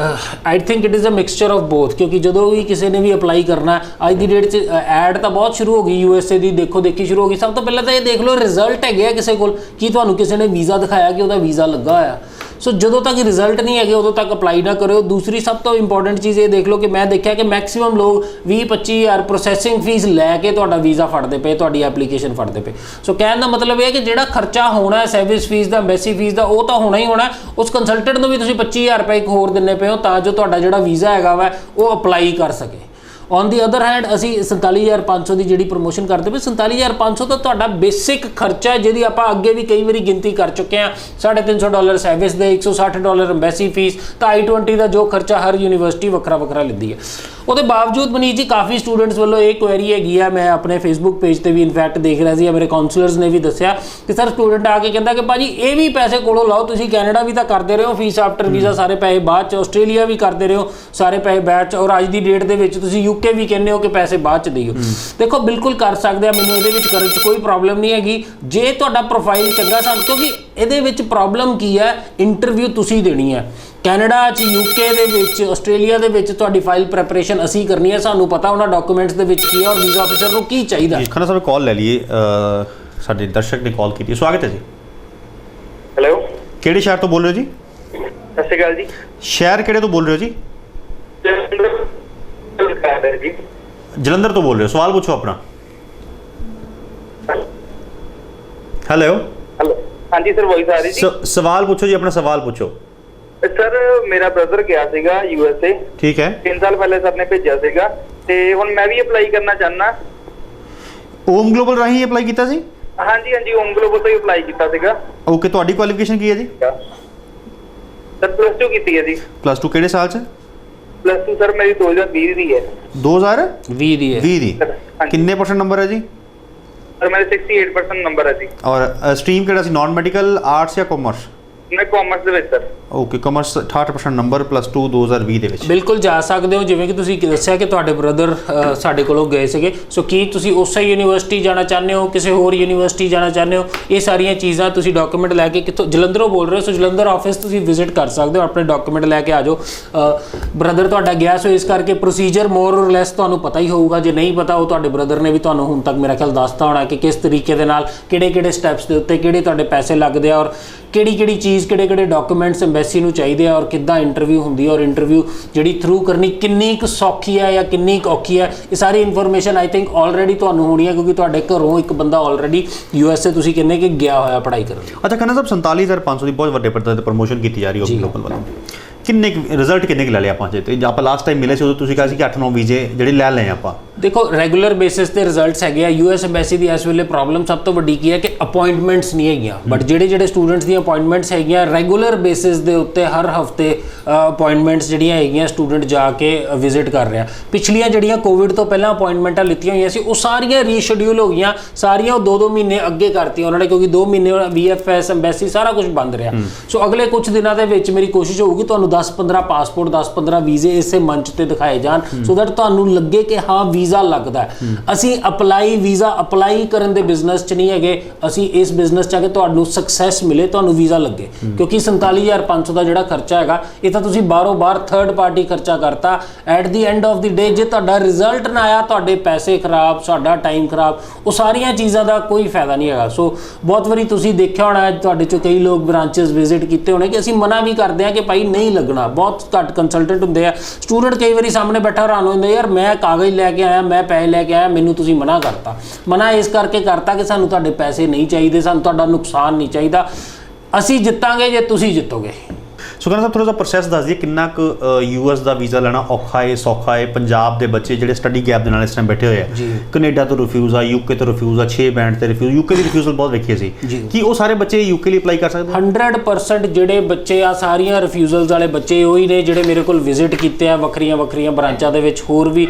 I think it is a mixture of both ਕਿਉਂਕਿ ਜਦੋਂ ਵੀ ਕਿਸੇ ਨੇ ਵੀ ਅਪਲਾਈ ਕਰਨਾ ਅੱਜ ਦੀ ਡੇਟ 'ਚ ਐਡ ਤਾਂ ਬਹੁਤ ਸ਼ੁਰੂ ਹੋ ਗਈ USA ਦੀ ਦੇਖੀ ਸ਼ੁਰੂ ਹੋ ਗਈ ਸਭ ਤੋਂ ਪਹਿਲਾਂ ਤਾਂ ਇਹ ਦੇਖ ਲਓ ਰਿਜ਼ਲਟ ਹੈਗੇ ਆ ਕਿਸੇ ਕੋਲ ਕੀ ਤੁਹਾਨੂੰ ਕਿਸੇ ਨੇ ਵੀਜ਼ਾ ਦਿਖਾਇਆ ਕਿ ਉਹਦਾ ਵੀਜ਼ਾ ਲੱਗਾ ਹੋਇਆ ਸੋ ਜਦੋਂ ਤੱਕ ਰਿਜ਼ਲਟ ਨਹੀਂ ਹੈਗੇ ਉਦੋਂ ਤੱਕ ਅਪਲਾਈ ਨਾ ਕਰਿਓ ਦੂਸਰੀ ਸਭ ਤੋਂ ਇੰਪੋਰਟੈਂਟ ਚੀਜ਼ ਇਹ ਦੇਖ ਲਓ ਕਿ ਮੈਂ ਦੇਖਿਆ ਕਿ ਮੈਕਸਿਮਮ ਲੋਕ 20-25,000 ਪ੍ਰੋਸੈਸਿੰਗ ਫੀਸ ਲੈ ਕੇ ਤੁਹਾਡਾ ਵੀਜ਼ਾ ਫੜਦੇ ਪਏ ਤੁਹਾਡੀ ਐਪਲੀਕੇਸ਼ਨ ਫੜਦੇ ਪਏ ਸੋ ਕਹਿਣ ਦਾ ਮਤਲਬ ਇਹ ਹੈ ਕਿ ਜਿਹੜਾ ਖਰਚਾ ਹੋਣਾ ਹੈ ਸਰਵਿਸ ਫੀਸ ਦਾ ਐਮਬੈਸੀ ਫੀਸ ਦਾ ਉਹ ਤਾਂ ਹੋਣਾ ਹੀ ਹੋਣਾ ਉਸ ਕੰਸਲਟੈਂਟ ਨੂੰ ਵੀ ਤੁਸੀਂ 25,000 ਰੁਪਏ ਇੱਕ ਹੋਰ ਦਿੰਨੇ ਪਏ ਹੋ ਤਾਂ ਜੋ ਤੁਹਾਡਾ ਜਿਹੜਾ ਵੀਜ਼ਾ ਹੈਗਾ ਵਾ ਉਹ ਅਪਲਾਈ ਕਰ ਸਕੇ ਔਨ ਦੀ ਅਦਰ ਹੈਂਡ ਅਸੀਂ 47,500 ਦੀ ਜਿਹੜੀ ਪ੍ਰਮੋਸ਼ਨ ਕਰਦੇ ਪਏ 47,500 ਤਾਂ ਤੁਹਾਡਾ ਬੇਸਿਕ ਖਰਚਾ ਜਿਹਦੀ ਆਪਾਂ ਅੱਗੇ ਵੀ ਕਈ ਵਾਰੀ ਗਿਣਤੀ ਕਰ ਚੁੱਕੇ ਹਾਂ $350 ਸਰਵਿਸ ਦੇ $160 ਐਮਬੈਸੀ ਫੀਸ ਤਾਂ I-20 ਦਾ ਜੋ ਖਰਚਾ ਹਰ ਯੂਨੀਵਰਸਿਟੀ ਵੱਖਰਾ ਲੈਂਦੀ ਹੈ ਉਹਦੇ ਬਾਵਜੂਦ ਮਨੀਸ਼ ਜੀ ਕਾਫੀ ਸਟੂਡੈਂਟਸ ਵੱਲੋਂ ਇਹ ਕੁਐਰੀ ਹੈਗੀ ਆ ਮੈਂ ਆਪਣੇ ਫੇਸਬੁੱਕ ਪੇਜ ਤੇ ਵੀ ਇਨਫੈਕਟ ਦੇਖ ਰਿਹਾ ਸੀ ਮੇਰੇ ਕਾਉਂਸਲਰਸ ਨੇ ਵੀ ਦੱਸਿਆ ਕਿ ਸਰ ਸਟੂਡੈਂਟ ਆ ਕੇ ਕਹਿੰਦਾ ਕਿ ਭਾਜੀ ਇਹ ਵੀ ਪੈਸੇ ਕੋਲੋਂ ਲਾਓ ਤੁਸੀਂ ਕੈਨੇਡਾ ਵੀ ਤਾਂ ਕਰਦੇ ਰਹੇ ਹੋ ਫੀਸ ਆਫਟਰ ਵੀਜ਼ਾ ਸਾਰੇ ਪੈਸੇ ਬਾਅਦ ਚ ਆਸਟ੍ਰੇਲੀਆ ਵੀ ਕਰਦੇ ਰਹੇ ਹੋ ਸਾਰੇ ਪੈਸੇ ਬਾਅਦ ਚ ਔਰ ਅੱਜ ਦੀ ਡੇਟ ਦੇ ਵਿੱਚ ਤੁਸੀਂ UK ਵੀ ਕਹਿੰਦੇ ਹੋ ਕਿ ਪੈਸੇ ਬਾਅਦ ਚ ਦਿਓ ਦੇਖੋ ਬਿਲਕੁਲ ਕਰ ਸਕਦੇ ਆ ਮੈਨੂੰ ਇਹਦੇ ਵਿੱਚ ਕਰਨ ਚ ਕੋਈ ਪ੍ਰੋਬਲਮ ਨਹੀਂ ਹੈਗੀ ਜੇ ਤੁਹਾਡਾ ਪ੍ਰੋਫਾਈਲ ਚੰਗਾ ਸਾਨੂੰ ਕਿਉਂਕਿ ਇਹਦੇ ਵਿੱਚ ਪ੍ਰੋਬਲਮ ਕੀ ਹੈ ਇੰਟਰਵਿਊ ਤੁਸੀਂ ਦੇਣੀ ਹੈ ਕੈਨੇਡਾ 'ਚ UK ਦੇ ਵਿੱਚ ਆਸਟ੍ਰੇਲੀਆ ਦੇ ਵਿੱਚ ਤੁਹਾਡੀ ਫਾਈਲ ਪ੍ਰੈਪਰੇਸ਼ਨ ਅਸੀਂ ਕਰਨੀ ਹੈ ਸਾਨੂੰ ਪਤਾ ਉਹਨਾਂ ਡਾਕੂਮੈਂਟਸ ਦੇ ਵਿੱਚ ਕੀ ਹੈ ਔਰ ਵੀਜ਼ਾ ਆਫਿਸਰ ਨੂੰ ਕੀ ਚਾਹੀਦਾ ਖੰਨਾ ਸਾਹਿਬ ਕਾਲ ਲੈ ਲਈਏ ਸਾਡੇ ਦਰਸ਼ਕ ਨੇ ਕਾਲ ਕੀਤੀ ਸਵਾਗਤ ਹੈ ਜੀ ਹੈਲੋ ਕਿਹੜੇ ਸ਼ਹਿਰ ਤੋਂ ਬੋਲ ਰਹੇ ਹੋ ਜੀ ਸਤਿ ਸ਼੍ਰੀ ਅਕਾਲ ਜੀ। ਸ਼ਹਿਰ ਕਿਹੜੇ ਤੋਂ ਬੋਲ ਰਹੇ ਹੋ ਜੀ? ਜੀ ਜਲੰਧਰ ਤੋਂ ਬੋਲ ਰਹੇ ਹੋ। ਸਵਾਲ ਪੁੱਛੋ ਆਪਣਾ। ਹੈਲੋ ਹੈਲੋ, ਹਾਂਜੀ ਸਰ, ਵੌਇਸ ਆ ਰਹੀ ਜੀ? ਸਵਾਲ ਪੁੱਛੋ ਜੀ, ਆਪਣਾ ਸਵਾਲ ਪੁੱਛੋ। ਸਰ ਮੇਰਾ ਬ੍ਰਦਰ ਗਿਆ ਸੀਗਾ USA। ਠੀਕ ਹੈ। 3 ਸਾਲ ਪਹਿਲੇ ਸਰ ਨੇ ਭੇਜਿਆ ਸੀਗਾ ਤੇ ਹੁਣ ਮੈਂ ਵੀ ਅਪਲਾਈ ਕਰਨਾ ਚਾਹਨਾ। ਓਮ ਗਲੋਬਲ ਰਾਹੀਂ ਅਪਲਾਈ ਕੀਤਾ ਸੀ? ਹਾਂਜੀ ਹਾਂਜੀ, ਓਮ ਗਲੋਬਲ ਤੋਂ ਹੀ ਅਪਲਾਈ ਕੀਤਾ ਸੀਗਾ। ਓਕੇ, ਤੁਹਾਡੀ ਕੁਆਲੀਫਿਕੇਸ਼ਨ ਕੀ ਹੈ ਜੀ? ਸਰ +2 ਕੀਤੀ ਹੈ ਜੀ। +2 ਕਿਹੜੇ ਸਾਲ 'ਚ? +2 ਸਰ ਮੇਰੀ 2020 ਦੀ ਹੈ। 2020 ਦੀ ਹੈ। 20 ਦੀ। ਕਿੰਨੇ % ਨੰਬਰ ਹੈ ਜੀ? ਸਰ ਮੇਰੇ 68% ਨੰਬਰ ਹੈ ਜੀ। ਔਰ ਸਟਰੀਮ ਕਿਹੜਾ ਸੀ? ਨਾਨ ਮੈਡੀਕਲ, ਆਰਟਸ ਜਾਂ ਕਾਮਰਸ? ਮੈਂ ਕਾਮਰਸ ਦੇ ਵਿੱਚ ਸਰ। ਓਕੇ, ਕਾਮਰਸ 68% ਨੰਬਰ, +2 2020 ਦੇ ਵਿੱਚ। ਬਿਲਕੁਲ ਜਾ ਸਕਦੇ ਹੋ। ਜਿਵੇਂ ਕਿ ਤੁਸੀਂ ਦੱਸਿਆ ਕਿ ਤੁਹਾਡੇ ਬ੍ਰਦਰ ਸਾਡੇ ਕੋਲੋਂ ਗਏ ਸੀਗੇ, ਸੋ ਕੀ ਤੁਸੀਂ ਉਸੇ ਯੂਨੀਵਰਸਿਟੀ ਜਾਣਾ ਚਾਹੁੰਦੇ ਹੋ, ਕਿਸੇ ਹੋਰ ਯੂਨੀਵਰਸਿਟੀ ਜਾਣਾ ਚਾਹੁੰਦੇ ਹੋ? ਇਹ ਸਾਰੀਆਂ ਚੀਜ਼ਾਂ ਤੁਸੀਂ ਡਾਕੂਮੈਂਟ ਲੈ ਕੇ ਕਿੱਥੋਂ, ਜਲੰਧਰੋਂ ਬੋਲ ਰਹੇ ਹੋ, ਸੋ ਜਲੰਧਰ ਆਫਿਸ ਤੁਸੀਂ ਵਿਜ਼ਿਟ ਕਰ ਸਕਦੇ ਹੋ, ਆਪਣੇ ਡਾਕੂਮੈਂਟ ਲੈ ਕੇ ਆ ਜਾਓ। ਬ੍ਰਦਰ ਤੁਹਾਡਾ ਗਿਆ, ਸੋ ਇਸ ਕਰਕੇ ਪ੍ਰੋਸੀਜਰ ਮੋਰ ਔਰ ਲੈਸ ਤੁਹਾਨੂੰ ਪਤਾ ਹੀ ਹੋਊਗਾ। ਜੇ ਨਹੀਂ ਪਤਾ, ਉਹ ਤੁਹਾਡੇ ਬ੍ਰਦਰ ਨੇ ਵੀ ਤੁਹਾਨੂੰ ਹੁਣ ਤੱਕ ਮੇਰਾ ਖਿਆਲ ਦੱਸਤਾ ਹੋਣਾ ਕਿ ਕਿਸ ਤਰੀਕੇ ਦੇ ਨਾਲ ਕਿਹੜੇ ਸਟੈਪਸ ਦੇ ਉੱਤੇ ਕਿਹੜੇ ਤੁਹਾਡੇ ਪੈਸੇ ਲੱਗਦੇ ਆ, ਔਰ ਕਿਹੜੀ ਚੀਜ਼ ਕਿਹੜੇ ਡਾਕੂਮੈਂਟਸ ਐਮਬੈਸੀ ਨੂੰ ਚਾਹੀਦੇ ਆ, ਔਰ ਕਿੱਦਾਂ ਇੰਟਰਵਿਊ ਹੁੰਦੀ ਹੈ, ਔਰ ਇੰਟਰਵਿਊ ਜਿਹੜੀ ਥਰੂ ਕਰਨੀ ਕਿੰਨੀ ਕੁ ਸੌਖੀ ਹੈ ਜਾਂ ਕਿੰਨੀ ਕੁ ਔਖੀ ਹੈ। ਇਹ ਸਾਰੀ ਇਨਫੋਰਮੇਸ਼ਨ ਆਈ ਥਿੰਕ ਆਲਰੇਡੀ ਤੁਹਾਨੂੰ ਹੋਣੀ ਹੈ, ਕਿਉਂਕਿ ਤੁਹਾਡੇ ਘਰੋਂ ਇੱਕ ਬੰਦਾ ਆਲਰੇਡੀ USA ਤੁਸੀਂ ਕਹਿੰਦੇ ਕਿ ਗਿਆ ਹੋਇਆ ਪੜ੍ਹਾਈ ਕਰਨ। ਅੱਛਾ ਖੰਨਾ ਸਾਹਿਬ, 47,500 ਦੀ ਬਹੁਤ ਵੱਡੇ ਪੱਧਰ ਤੇ ਪ੍ਰਮੋਸ਼ਨ ਕੀਤੀ ਜਾ ਰਹੀ ਹੈ ਗਲੋਬਲ ਵੱਲੋਂ। ਕਿੰਨੇ ਰਿਜ਼ਲਟ ਕਿੰਨੇ ਲੈ ਲਿਆ ਆਪਾਂ? ਜੇ ਤੇ ਆਪਾਂ ਲਾਸਟ ਟਾਈਮ ਮਿਲੇ ਸੀ ਉਦੋਂ ਤੁਸੀਂ ਕਿਹਾ ਸੀ ਕਿ 8-9 ਵੀਜ਼ੇ ਜਿਹੜੇ ਲੈ ਲਏ ਆਪਾਂ। ਦੇਖੋ, ਰੈਗੂਲਰ ਬੇਸਿਸ ਤੇ ਰਿਜ਼ਲਟਸ ਹੈਗੇ ਆ। US ਐਮਬੈਸੀ ਦੀ ਇਸ ਵੇਲੇ ਪ੍ਰੋਬਲਮ ਸਭ ਤੋਂ ਵੱਡੀ ਕੀ ਹੈ ਕਿ ਅਪਾਇੰਟਮੈਂਟਸ ਨਹੀਂ ਹੈਗੀਆਂ, ਬਟ ਜਿਹੜੇ ਸਟੂਡੈਂਟਸ ਦੀਆਂ ਅਪਾਇੰਟਮੈਂਟਸ ਹੈਗੀਆਂ ਰੈਗੂਲਰ ਬੇਸਿਸ ਦੇ ਉੱਤੇ ਹਰ ਹਫਤੇ ਅਪਾਇੰਟਮੈਂਟਸ ਜਿਹੜੀਆਂ ਹੈਗੀਆਂ ਸਟੂਡੈਂਟ ਜਾ ਕੇ ਵਿਜ਼ਿਟ ਕਰ ਰਿਹਾ। ਪਿਛਲੀਆਂ ਜਿਹੜੀਆਂ ਕੋਵਿਡ ਤੋਂ ਪਹਿਲਾਂ ਅਪਾਇੰਟਮੈਂਟਾਂ ਲਿੱਤੀਆਂ ਹੋਈਆਂ ਸੀ, ਉਹ ਸਾਰੀਆਂ ਰੀਸ਼ਡਿਊਲ ਹੋ ਗਈਆਂ, ਸਾਰੀਆਂ ਉਹ 2-2 ਮਹੀਨੇ ਅੱਗੇ ਕਰਤੀਆਂ ਉਹਨਾਂ ਨੇ, ਕਿਉਂਕਿ 2 ਮਹੀਨੇ VFS ਐਮਬੈਸੀ ਸਾਰਾ ਕੁਝ ਬੰਦ ਰਿਹਾ। ਸੋ ਅਗਲੇ ਕੁਝ ਦਿਨਾਂ ਦੇ ਵਿੱਚ ਮੇਰੀ ਕੋਸ਼ਿਸ਼ ਹੋਊਗੀ ਤੁਹਾਨੂੰ 10-15 ਪਾਸਪੋਰਟ, 10-15 ਵੀਜ਼ੇ ਇਸੇ ਮੰਚ ਤੇ ਦਿਖਾਏ ਜਾਣ, ਸੋ ਦੈਟ ਤੁਹਾਨੂੰ ਲੱਗੇ ਕਿ ਹਾਂ ਵੀਜ਼ਾ ਲੱਗਦਾ ਹੈ। ਅਸੀਂ ਵੀਜ਼ਾ ਅਪਲਾਈ ਕਰਨ ਦੇ ਬਿਜ਼ਨਸ 'ਚ ਨਹੀਂ ਹੈਗੇ, ਅਸੀਂ ਇਸ ਬਿਜ਼ਨਸ 'ਚ ਆ ਕੇ ਤੁਹਾਨੂੰ ਸਕਸੈਸ ਮਿਲੇ, ਤੁਹਾਨੂੰ ਵੀਜ਼ਾ ਲੱਗੇ। ਕਿਉਂਕਿ 47,500 ਦਾ ਜਿਹੜਾ ਖਰਚਾ ਹੈਗਾ, ਇਹ ਤਾਂ ਤੁਸੀਂ ਬਾਹਰ ਥਰਡ ਪਾਰਟੀ ਖਰਚਾ ਕਰਤਾ। At the end of the day ਜੇ ਤੁਹਾਡਾ ਰਿਜ਼ਲਟ ਨਾ ਆਇਆ, ਤੁਹਾਡੇ ਪੈਸੇ ਖਰਾਬ, ਸਾਡਾ ਟਾਈਮ ਖਰਾਬ, ਉਹ ਸਾਰੀਆਂ ਚੀਜ਼ਾਂ ਦਾ ਕੋਈ ਫਾਇਦਾ ਨਹੀਂ ਹੈਗਾ। ਸੋ ਬਹੁਤ ਵਾਰੀ ਤੁਸੀਂ ਦੇਖਿਆ ਹੋਣਾ, ਤੁਹਾਡੇ 'ਚੋਂ ਕਈ ਲੋਕ ਬ੍ਰਾਂਚਸ ਵਿਜ਼ਿਟ ਕੀਤੇ ਹੋਣੇ, ਕਿ ਅਸੀਂ ਮਨਾ ਵੀ ਕਰਦੇ ਹਾਂ ਕਿ ਭਾਈ ਨਹੀਂ ਲੱਗਣਾ। ਬਹੁਤ ਘੱਟ ਕੰਸਲਟੈਂਟ ਹੁੰਦੇ ਆ। ਸਟੂਡੈਂਟ ਕਈ ਵਾਰੀ ਸਾਹਮਣੇ ਬੈਠਾ ਹੈਰਾਨ ਹੋ ਜਾਂਦਾ, ਯਾਰ ਮੈਂ ਕਾਗਜ਼ ਲੈ ਕੇ ਆਇਆ, ਮੈਂ ਪੈਸੇ ਲੈ ਕੇ ਆਇਆ, ਮੈਨੂੰ ਤੁਸੀਂ ਮਨਾ ਕਰਤਾ। ਮਨਾ ਇਸ ਕਰਕੇ ਕਰਤਾ ਕਿ ਸਾਨੂੰ ਤੁਹਾਡੇ ਪੈਸੇ ਨਹੀਂ ਚਾਹੀਦੇ, ਸਾਨੂੰ ਤੁਹਾਡਾ ਨੁਕਸਾਨ ਨਹੀਂ ਚਾਹੀਦਾ। ਅਸੀਂ ਜਿੱਤਾਂਗੇ ਜੇ ਤੁਸੀਂ ਜਿੱਤੋਗੇ। ਸੋ ਖੰਨਾ ਸਾਹਿਬ, ਥੋੜਾ ਜਿਹਾ ਪ੍ਰੋਸੈਸ ਦੱਸ ਦਈਏ, ਕਿੰਨਾ ਕੁ US ਦਾ ਵੀਜ਼ਾ ਲੈਣਾ ਔਖਾ ਹੈ, ਸੌਖਾ ਹੈ? ਪੰਜਾਬ ਦੇ ਬੱਚੇ ਜਿਹੜੇ ਸਟੱਡੀ ਗੈਪ ਦੇ ਨਾਲ ਇਸ ਟਾਈਮ ਬੈਠੇ ਹੋਏ ਆ, ਕੈਨੇਡਾ ਤੋਂ ਰਿਫਿਊਜ਼ ਆ, UK ਤੋਂ ਰਿਫਿਊਜ਼ ਆ, 6 ਬੈਂਡ ਤੇ ਰਿਫਿਊਜ਼, UK ਦੀ ਰਿਫਿਊਜ਼ਲ ਬਹੁਤ ਵੇਖੀ ਸੀ, ਕੀ ਉਹ ਸਾਰੇ ਬੱਚੇ UK ਲਈ ਅਪਲਾਈ ਕਰ ਸਕਦੇ? 100% ਜਿਹੜੇ ਬੱਚੇ ਆ, ਸਾਰੀਆਂ ਰਿਫਿਊਜ਼ਲਸ ਵਾਲੇ ਬੱਚੇ ਉਹੀ ਨੇ ਜਿਹੜੇ ਮੇਰੇ ਕੋਲ ਵਿਜ਼ਿਟ ਕੀਤੇ ਆ ਵੱਖਰੀਆਂ ਬ੍ਰਾਂਚਾਂ ਦੇ ਵਿੱਚ। ਹੋਰ ਵੀ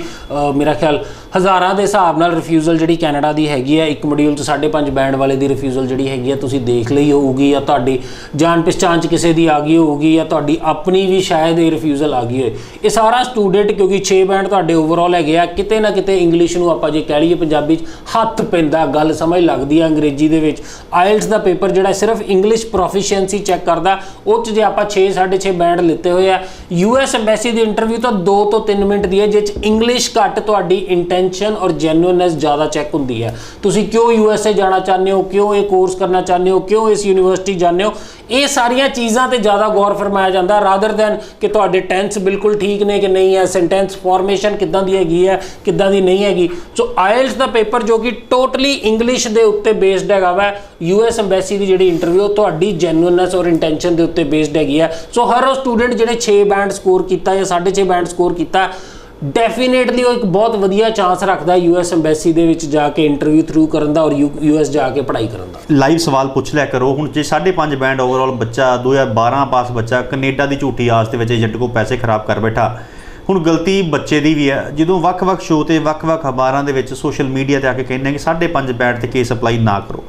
ਮੇਰਾ ਖਿਆਲ ਹਜ਼ਾਰਾਂ ਦੇ ਹਿਸਾਬ ਨਾਲ ਰਿਫਿਊਜ਼ਲ ਜਿਹੜੀ ਕੈਨੇਡਾ ਦੀ ਹੈਗੀ ਆ, ਇੱਕ ਮੋਡਿਊਲ 'ਚ 5.5 ਬੈਂਡ ਵਾਲੇ ਦੀ ਰਿਫਿਊਜ਼ਲ ਜਿਹੜੀ ਹੈਗੀ ਆ ਤੁਸੀਂ ਦੇਖ ਲਈ ਹੋਊਗੀ, ਜਾਂ ਤੁਹਾਡੀ ਜਾਣ ਪਛਾਣ 'ਚ ਕਿਸੇ ਦੀ ਆ ਗਈ ਹੋਊਗੀ, ਜਾਂ ਤੁਹਾਡੀ ਆਪਣੀ ਵੀ ਸ਼ਾਇਦ ਇਹ ਰਿਫਿਊਜ਼ਲ ਆ ਗਈ ਹੋਏ। ਇਹ ਸਾਰਾ ਸਟੂਡੈਂਟ, ਕਿਉਂਕਿ 6 ਬੈਂਡ ਤੁਹਾਡੇ ਓਵਰਆਲ ਹੈਗੇ ਆ, ਕਿਤੇ ਨਾ ਕਿਤੇ ਇੰਗਲਿਸ਼ ਨੂੰ ਆਪਾਂ ਜੇ ਕਹਿ ਲਈਏ ਪੰਜਾਬੀ 'ਚ ਹੱਥ ਪੈਂਦਾ, ਗੱਲ ਸਮਝ ਲੱਗਦੀ ਆ ਅੰਗਰੇਜ਼ੀ ਦੇ ਵਿੱਚ। ਆਇਲਟਸ ਦਾ ਪੇਪਰ ਜਿਹੜਾ ਸਿਰਫ ਇੰਗਲਿਸ਼ ਪ੍ਰੋਫੀਸ਼ੀਐਂਸੀ ਚੈੱਕ ਕਰਦਾ, ਉਹ 'ਚ ਜੇ ਆਪਾਂ 6-6.5 ਬੈਂਡ ਲਿੱਤੇ ਹੋਏ ਆ। US ਐਮਬੈਸੀ ਦੀ ਇੰਟਰਵਿਊ ਤਾਂ 2 ਤੋਂ 3 ਮਿੰਟ ਦੀ ਹੈ, ਜਿਹ 'ਚ ਇੰਗਲਿਸ਼ ਘੱਟ, ਤੁਹਾਡੀ ਇੰਟੈਂਸ਼ਨ ਔਰ ਜੈਨੂਇਨਨੈਸ ਜ਼ਿਆਦਾ ਚੈੱਕ ਹੁੰਦੀ ਹੈ। ਤੁਸੀਂ ਕਿਉਂ USA ਜਾਣਾ ਚਾਹੁੰਦੇ ਹੋ, ਕਿਉਂ ਇਹ ਕੋਰਸ ਕਰਨਾ ਚਾਹੁੰਦੇ ਹੋ, ਕਿਉਂ ਇਸ ਯੂਨੀਵਰਸਿਟੀ ਜਾਂਦੇ ਹੋ, ਇਹ ਸਾਰੀਆਂ ਚੀਜ਼ਾਂ ਤੇ ਜ਼ਿਆਦਾ ਗੌਰ ਫਰਮਾਇਆ ਜਾਂਦਾ ਰਾਦਰ ਦੈਨ ਕਿ ਤੁਹਾਡੇ ਟੈਂਸ ਬਿਲਕੁਲ ਠੀਕ ਨੇ ਕਿ ਨਹੀਂ ਹੈ, ਸੈਂਟੈਂਸ ਫਾਰਮੇਸ਼ਨ ਕਿੱਦਾਂ ਦੀ ਹੈਗੀ ਹੈ, ਕਿੱਦਾਂ ਦੀ ਨਹੀਂ ਹੈਗੀ। ਸੋ ਆਇਲਟਸ ਦਾ ਪੇਪਰ ਜੋ ਕਿ ਟੋਟਲੀ ਇੰਗਲਿਸ਼ ਦੇ ਉੱਤੇ ਬੇਸਡ ਹੈਗਾ ਵਾ, US ਐਮਬੈਸੀ ਦੀ ਜਿਹੜੀ ਇੰਟਰਵਿਊ ਤੁਹਾਡੀ ਜੈਨੂਇਨਨੈਸ ਔਰ ਇੰਟੈਂਸ਼ਨ ਦੇ ਉੱਤੇ ਬੇਸਡ ਹੈਗੀ ਹੈ। ਸੋ ਹਰ ਉਹ ਸਟੂਡੈਂਟ ਜਿਹੜੇ 6 ਬੈਂਡ ਸਕੋਰ ਕੀਤਾ ਜਾਂ 6.5 ਬੈਂਡ ਸਕੋਰ ਕੀਤਾ, ਡੈਫੀਨੇਟਲੀ ਉਹ ਇੱਕ ਬਹੁਤ ਵਧੀਆ ਚਾਂਸ ਰੱਖਦਾ US ਐਮਬੈਸੀ ਦੇ ਵਿੱਚ ਜਾ ਕੇ ਇੰਟਰਵਿਊ ਥਰੂ ਕਰਨ ਦਾ, ਔਰ US ਜਾ ਕੇ ਪੜ੍ਹਾਈ ਕਰਨ ਦਾ। ਲਾਈਵ ਸਵਾਲ ਪੁੱਛ ਲਿਆ ਕਰੋ। ਹੁਣ ਜੇ 5.5 ਬੈਂਡ ਓਵਰਆਲ ਬੱਚਾ, 2012 ਪਾਸ ਬੱਚਾ ਕੈਨੇਡਾ ਦੀ ਝੂਠੀ ਆਸ ਦੇ ਵਿੱਚ ਏਜੰਟ ਕੋਲ ਪੈਸੇ ਖਰਾਬ ਕਰ ਬੈਠਾ, ਹੁਣ ਗਲਤੀ ਬੱਚੇ ਦੀ ਵੀ ਹੈ। ਜਦੋਂ ਵੱਖ-ਵੱਖ ਸ਼ੋਅ ਤੇ ਵੱਖ-ਵੱਖ ਅਖਬਾਰਾਂ ਦੇ ਵਿੱਚ ਸੋਸ਼ਲ ਮੀਡੀਆ ਤੇ ਆ ਕੇ ਕਹਿੰਦੇ ਕਿ 5.5 ਬੈਂਡ ਤੇ ਕੇਸ ਅਪਲਾਈ ਨਾ ਕਰੋ,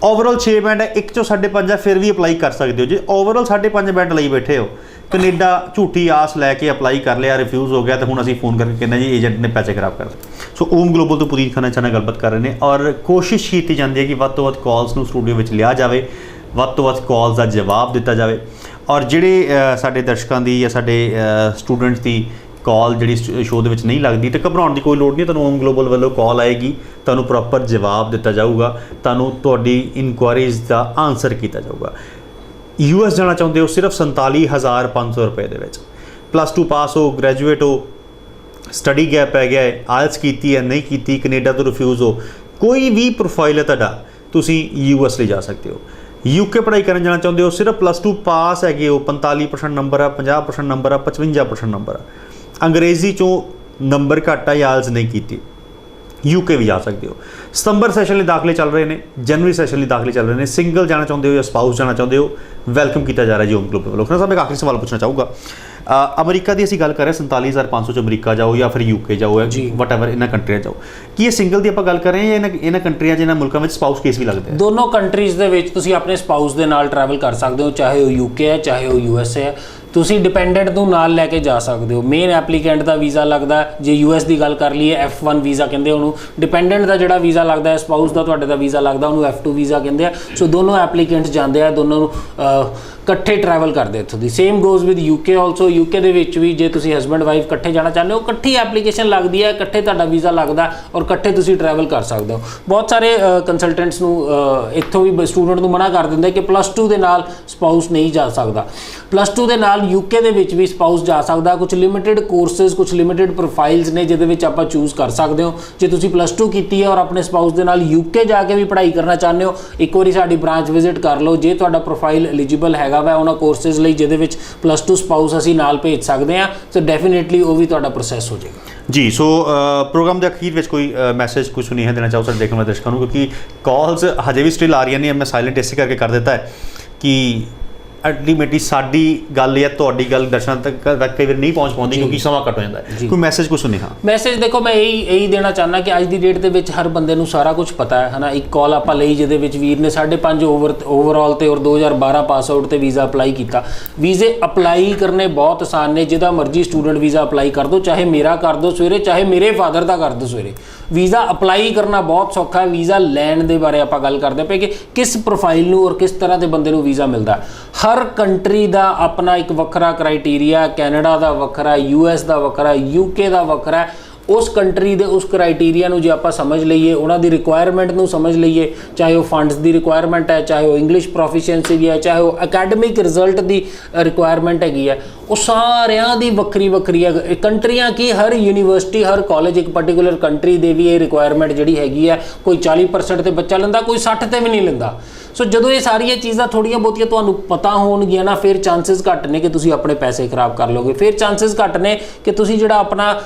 ਓਵਰਆਲ 6 ਬੈਂਡ ਹੈ, ਇੱਕ ਚੋਂ 5.5 ਹੈ, ਫਿਰ ਵੀ ਅਪਲਾਈ ਕਰ ਸਕਦੇ ਹੋ। ਜੇ ਓਵਰਆਲ 5.5 ਬੈਂਡ ਲਈ ਬੈਠੇ ਹੋ, ਕੈਨੇਡਾ ਝੂਠੀ ਆਸ ਲੈ ਕੇ ਅਪਲਾਈ ਕਰ ਲਿਆ, ਰਿਫਿਊਜ਼ ਹੋ ਗਿਆ, ਤੇ ਹੁਣ ਅਸੀਂ ਫੋਨ ਕਰਕੇ ਕਹਿੰਦੇ ਜੀ ਏਜੰਟ ਨੇ ਪੈਸੇ ਖਰਾਬ ਕਰ ਦਿੱਤੇ। ਸੋ ਓਮ ਗਲੋਬਲ ਤੋਂ ਪੁਨੀਤ ਖੰਨਾ ਨਾਲ ਗੱਲਬਾਤ ਕਰ ਰਹੇ ਨੇ, ਔਰ ਕੋਸ਼ਿਸ਼ ਕੀਤੀ ਜਾਂਦੀ ਹੈ ਕਿ ਵੱਧ ਤੋਂ ਵੱਧ ਕਾਲਸ ਨੂੰ ਸਟੂਡੀਓ ਵਿੱਚ ਲਿਆ ਜਾਵੇ, ਵੱਧ ਤੋਂ ਵੱਧ ਕਾਲਸ ਦਾ ਜਵਾਬ ਦਿੱਤਾ ਜਾਵੇ, ਔਰ ਜਿਹੜੇ ਸਾਡੇ ਦਰਸ਼ਕਾਂ ਦੀ ਜਾਂ ਸਾਡੇ ਸਟੂਡੈਂਟਸ ਦੀ ਕਾਲ ਜਿਹੜੀ ਸ਼ੋਅ ਦੇ ਵਿੱਚ ਨਹੀਂ ਲੱਗਦੀ, ਤਾਂ ਘਬਰਾਉਣ ਦੀ ਕੋਈ ਲੋੜ ਨਹੀਂ। ਤੁਹਾਨੂੰ ਓਮ ਗਲੋਬਲ ਵੱਲੋਂ ਕਾਲ ਆਏਗੀ, ਤੁਹਾਨੂੰ ਪ੍ਰੋਪਰ ਜਵਾਬ ਦਿੱਤਾ ਜਾਊਗਾ, ਤੁਹਾਨੂੰ ਤੁਹਾਡੀ ਇਨਕੁਆਇਰੀਜ਼ ਦਾ ਆਨਸਰ ਕੀਤਾ ਜਾਊਗਾ। US ਜਾਣਾ ਚਾਹੁੰਦੇ ਹੋ ਸਿਰਫ 47,500 रुपए ਦੇ ਵਿੱਚ। +2 ਪਾਸ ਹੋ, ਗ੍ਰੈਜੂਏਟ ਹੋ, ਸਟੱਡੀ ਗੈਪ ਪੈ ਗਿਆ ਹੈ, ਆਇਲਸ ਕੀਤੀ ਹੈ ਨਹੀਂ ਕੀਤੀ, ਕੈਨੇਡਾ ਤੋਂ ਰਿਫਿਊਜ਼ ਹੋ, ਕੋਈ ਵੀ ਪ੍ਰੋਫਾਈਲ ਹੈ ਤੁਹਾਡਾ, ਤੁਸੀਂ US ਲਈ ਜਾ ਸਕਦੇ ਹੋ। UK ਪੜ੍ਹਾਈ ਕਰਨ ਜਾਣਾ ਚਾਹੁੰਦੇ ਹੋ ਸਿਰਫ +2 ਪਾਸ ਹੈਗੇ ਹੋ, 45% ਨੰਬਰ ਆ, 50% ਨੰਬਰ ਆ, 55% ਨੰਬਰ ਆ, ਅੰਗਰੇਜ਼ੀ ਚੋਂ ਨੰਬਰ ਘੱਟ ਆ, ਆਇਲਸ ਨਹੀਂ ਕੀਤੀ, UK ਵੀ ਜਾ ਸਕਦੇ ਹੋ। ਸਤੰਬਰ ਸੈਸ਼ਨ ਲਈ ਦਾਖਲੇ ਚੱਲ ਰਹੇ ਨੇ, ਜਨਵਰੀ ਸੈਸ਼ਨ ਲਈ ਦਾਖਲੇ ਚੱਲ ਰਹੇ ਨੇ। ਸਿੰਗਲ ਜਾਣਾ ਚਾਹੁੰਦੇ ਹੋ ਜਾਂ ਸਪਾਊਸ ਜਾਣਾ ਚਾਹੁੰਦੇ ਹੋ, ਵੈਲਕਮ ਕੀਤਾ ਜਾ ਰਿਹਾ ਜੀ ਹੋਮ ਗਲੋਬਲ ਵੱਲੋਂ। ਖੰਨਾ ਸਾਹਿਬ ਇੱਕ ਆਖਰੀ ਸਵਾਲ ਪੁੱਛਣਾ ਚਾਹੂਗਾ, ਅਮਰੀਕਾ ਦੀ ਅਸੀਂ ਗੱਲ ਕਰ ਰਹੇ 47,500 ਚ ਅਮਰੀਕਾ ਜਾਓ ਜਾਂ ਫਿਰ UK ਜਾਓ, ਵਟ ਐਵਰ ਇਹਨਾਂ ਕੰਟਰੀਆਂ ਜਾਓ, ਕੀ ਇਹ ਸਿੰਗਲ ਦੀ ਆਪਾਂ ਗੱਲ ਕਰ ਰਹੇ ਹਾਂ ਜਾਂ ਇਹਨਾਂ ਕੰਟਰੀਆਂ 'ਚ ਇਹਨਾਂ ਮੁਲਕਾਂ ਵਿੱਚ ਸਪਾਊਸ ਕੇਸ ਵੀ ਲੱਗਦੇ ਆ? ਦੋਨੋਂ ਕੰਟਰੀਜ਼ ਦੇ ਵਿੱਚ ਤੁਸੀਂ ਆਪਣੇ ਸਪਾਊਸ ਦੇ ਨਾਲ ਟਰੈਵਲ ਕਰ ਸਕਦੇ ਹੋ, ਚਾਹੇ ਉਹ UK ਹੈ ਚਾਹੇ ਉਹ USA ਹੈ। ਤੁਸੀਂ ਡਿਪੈਂਡੈਂਟ ਨੂੰ ਨਾਲ ਲੈ ਕੇ ਜਾ ਸਕਦੇ ਹੋ। ਮੇਨ ਐਪਲੀਕੈਂਟ ਦਾ ਵੀਜ਼ਾ ਲੱਗਦਾ, ਜੇ US ਦੀ ਗੱਲ ਕਰ ਲਈਏ F1 ਵੀਜ਼ਾ ਕਹਿੰਦੇ ਉਹਨੂੰ। ਡਿਪੈਂਡੈਂਟ ਦਾ ਜਿਹੜਾ ਵੀਜ਼ਾ ਲੱਗਦਾ ਹੈ, ਸਪਾਊਸ ਦਾ ਤੁਹਾਡੇ ਦਾ ਵੀਜ਼ਾ ਲੱਗਦਾ, ਉਹਨੂੰ F2 ਵੀਜ਼ਾ ਕਹਿੰਦੇ ਆ। ਸੋ ਦੋਨੋਂ ਐਪਲੀਕੈਂਟਸ ਜਾਂਦੇ ਆ, ਦੋਨੋਂ ਨੂੰ ਇਕੱਠੇ ਟਰੈਵਲ ਕਰਦੇ ਇੱਥੋਂ ਦੀ। Same goes with UK also. UK ਦੇ ਵਿੱਚ ਵੀ ਜੇ ਤੁਸੀਂ ਹਸਬੈਂਡ ਵਾਈਫ ਇਕੱਠੇ ਜਾਣਾ ਚਾਹੁੰਦੇ ਹੋ, ਇਕੱਠੀ ਐਪਲੀਕੇਸ਼ਨ ਲੱਗਦੀ ਹੈ, ਇਕੱਠੇ ਤੁਹਾਡਾ ਵੀਜ਼ਾ ਲੱਗਦਾ ਔਰ ਇਕੱਠੇ ਤੁਸੀਂ ਟਰੈਵਲ ਕਰ ਸਕਦੇ ਹੋ। ਬਹੁਤ ਸਾਰੇ ਕੰਸਲਟੈਂਟਸ ਨੂੰ ਇੱਥੋਂ ਵੀ ਸਟੂਡੈਂਟ ਨੂੰ ਮਨਾ ਕਰ ਦਿੰਦੇ ਕਿ +2 ਦੇ ਨਾਲ ਸਪਾਊਸ ਨਹੀਂ ਜਾ ਸਕਦਾ। +2 ਦੇ ਨਾਲ UK ਦੇ ਵਿੱਚ ਵੀ ਸਪਾਊਸ ਜਾ ਸਕਦਾ। ਕੁਝ ਲਿਮਿਟਿਡ ਕੋਰਸਿਸ, ਕੁਝ ਲਿਮਿਟਿਡ ਪ੍ਰੋਫਾਈਲਸ ਨੇ ਜਿਹਦੇ ਵਿੱਚ ਆਪਾਂ ਚੂਜ਼ ਕਰ ਸਕਦੇ ਹੋ। ਜੇ ਤੁਸੀਂ +2 ਕੀਤੀ ਹੈ ਔਰ ਆਪਣੇ ਸਪਾਊਸ ਦੇ ਨਾਲ UK ਜਾ ਕੇ ਵੀ ਪੜ੍ਹਾਈ ਕਰਨਾ ਚਾਹੁੰਦੇ ਹੋ, ਇੱਕ ਵਾਰੀ ਸਾਡੀ ਬ੍ਰਾਂਚ ਵਿਜ਼ਿਟ ਕਰ ਲਓ। ਜੇ ਤੁਹਾਡਾ ਪ੍ਰੋਫਾਈਲ ਐਲੀਜੀਬਲ ਹੈਗਾ ਵਾ ਉਹਨਾਂ ਕੋਰਸਿਸ ਲਈ ਜਿਹਦੇ ਵਿੱਚ +2 ਸਪਾਊਸ ਅਸੀਂ ਨਾਲ ਭੇਜ ਸਕਦੇ ਹਾਂ, ਸੋ ਡੈਫੀਨੇਟਲੀ ਉਹ ਵੀ ਤੁਹਾਡਾ ਪ੍ਰੋਸੈਸ ਹੋ ਜਾਏਗਾ ਜੀ। ਸੋ ਪ੍ਰੋਗਰਾਮ ਦੇ ਅਖੀਰ ਵਿੱਚ ਕੋਈ ਮੈਸੇਜ, ਕੋਈ ਸੁਨੇਹਾ ਦੇਣਾ ਚਾਹੋ ਸਾਡੇ ਦੇਖਣ ਵਾਲੇ ਦਰਸ਼ਕਾਂ ਨੂੰ, ਕਿਉਂਕਿ ਕਾਲਸ ਹਜੇ ਵੀ ਸਟਿਲ ਆ ਰਹੀਆਂ ਨੇ। ਮੈਂ ਸਾਇਲੈਂਟ ਇਸੇ ਕਰਕੇ ਕਰ ਦਿੱਤਾ ਹੈ ਕਿ ਅਲਟੀਮੇਟਲੀ ਸਾਡੀ ਗੱਲ ਜਾਂ ਤੁਹਾਡੀ ਗੱਲ ਦਰਸ਼ਕਾਂ ਤੱਕ ਕਈ ਵਾਰ ਨਹੀਂ ਪਹੁੰਚ ਪਾਉਂਦੀ ਕਿਉਂਕਿ ਸਮਾਂ ਘੱਟ ਹੋ ਜਾਂਦਾ ਹੈ। ਕੋਈ ਮੈਸੇਜ, ਕੋਈ ਸੁਨੇਹਾ? ਮੈਸੇਜ ਦੇਖੋ, ਮੈਂ ਇਹੀ ਦੇਣਾ ਚਾਹੁੰਦਾ ਕਿ ਅੱਜ ਦੀ ਡੇਟ ਦੇ ਵਿੱਚ ਹਰ ਬੰਦੇ ਨੂੰ ਸਾਰਾ ਕੁਝ ਪਤਾ ਹੈ ਨਾ। ਇੱਕ ਕਾਲ ਆਪਾਂ ਲਈ ਜਿਹਦੇ ਵਿੱਚ ਵੀਰ ਨੇ 5.5 ਓਵਰਆਲ ਤੇ ਔਰ 2012 ਪਾਸ ਆਊਟ ਤੇ ਵੀਜ਼ਾ ਅਪਲਾਈ ਕੀਤਾ। ਵੀਜ਼ੇ ਅਪਲਾਈ ਕਰਨੇ ਬਹੁਤ ਆਸਾਨ ਨੇ, ਜਿਹਦਾ ਮਰਜ਼ੀ ਸਟੂਡੈਂਟ ਵੀਜ਼ਾ ਅਪਲਾਈ ਕਰ ਦਿਓ, ਚਾਹੇ ਮੇਰਾ ਕਰ ਦਿਓ ਸਵੇਰੇ, ਚਾਹੇ ਮੇਰੇ ਫਾਦਰ ਦਾ ਕਰ ਦਿਓ ਸਵੇਰੇ। ਵੀਜ਼ਾ ਅਪਲਾਈ ਕਰਨਾ ਬਹੁਤ ਸੌਖਾ ਹੈ। ਵੀਜ਼ਾ ਲੈਣ ਦੇ ਬਾਰੇ ਆਪਾਂ ਗੱਲ ਕਰਦੇ ਪਏ ਕਿ ਕਿਸ ਪ੍ਰੋਫਾਈਲ ਨੂੰ ਔਰ ਕਿਸ ਤਰ੍ਹਾਂ ਦੇ ਬੰਦੇ ਨੂੰ ਵੀਜ਼ਾ ਮਿਲਦਾ। ਹਰ ਕੰਟਰੀ ਦਾ ਆਪਣਾ ਇੱਕ ਵੱਖਰਾ ਕ੍ਰਾਈਟੇਰੀਆ, ਕੈਨੇਡਾ ਦਾ ਵੱਖਰਾ, US ਦਾ ਵੱਖਰਾ, UK ਦਾ ਵੱਖਰਾ। ਉਸ ਕੰਟਰੀ ਦੇ ਉਸ ਕ੍ਰਾਈਟੇਰੀਆ ਨੂੰ ਜੇ ਆਪਾਂ ਸਮਝ ਲਈਏ, ਉਹਨਾਂ ਦੀ ਰਿਕੁਆਇਰਮੈਂਟ ਨੂੰ ਸਮਝ ਲਈਏ, ਚਾਹੇ ਉਹ ਫੰਡਸ ਦੀ ਰਿਕੁਆਇਰਮੈਂਟ ਹੈ, ਚਾਹੇ ਉਹ ਇੰਗਲਿਸ਼ ਪ੍ਰੋਫੀਸ਼ੀਐਂਸੀ ਦੀ ਹੈ, ਚਾਹੇ ਉਹ ਅਕੈਡਮਿਕ ਰਿਜ਼ਲਟ ਦੀ ਰਿਕੁਆਇਰਮੈਂਟ ਹੈਗੀ ਹੈ, ਉਹ ਸਾਰਿਆਂ ਦੀ ਵੱਖਰੀ ਵੱਖਰੀ ਹੈ। ਕੰਟਰੀਆਂ ਕੀ, ਹਰ ਯੂਨੀਵਰਸਿਟੀ, ਹਰ ਕਾਲਜ ਇੱਕ ਪਾਰਟਿਕੂਲਰ ਕੰਟਰੀ ਦੇ ਵੀ ਇਹ ਰਿਕੁਆਇਰਮੈਂਟ ਜਿਹੜੀ ਹੈਗੀ ਹੈ, ਕੋਈ 40% ਤੇ ਬੱਚਾ ਲੈਂਦਾ, ਕੋਈ 60 ਤੇ ਵੀ ਨਹੀਂ ਲੈਂਦਾ। ਸੋ ਜਦੋਂ ਇਹ ਸਾਰੀਆਂ ਚੀਜ਼ਾਂ ਥੋੜ੍ਹੀਆਂ ਬਹੁਤੀਆਂ ਤੁਹਾਨੂੰ ਪਤਾ ਹੋਣਗੀਆਂ ਨਾ, ਫਿਰ ਚਾਂਸਸ ਘੱਟ ਨੇ ਕਿ ਤੁਸੀਂ ਆਪਣੇ ਪੈਸੇ ਖਰਾਬ ਕਰ ਲਓਗੇ। ਫਿਰ ਚਾਂਸਸ ਘੱਟ ਨੇ ਕਿ ਤੁਸੀਂ ਜਿਹੜਾ ਆਪਣਾ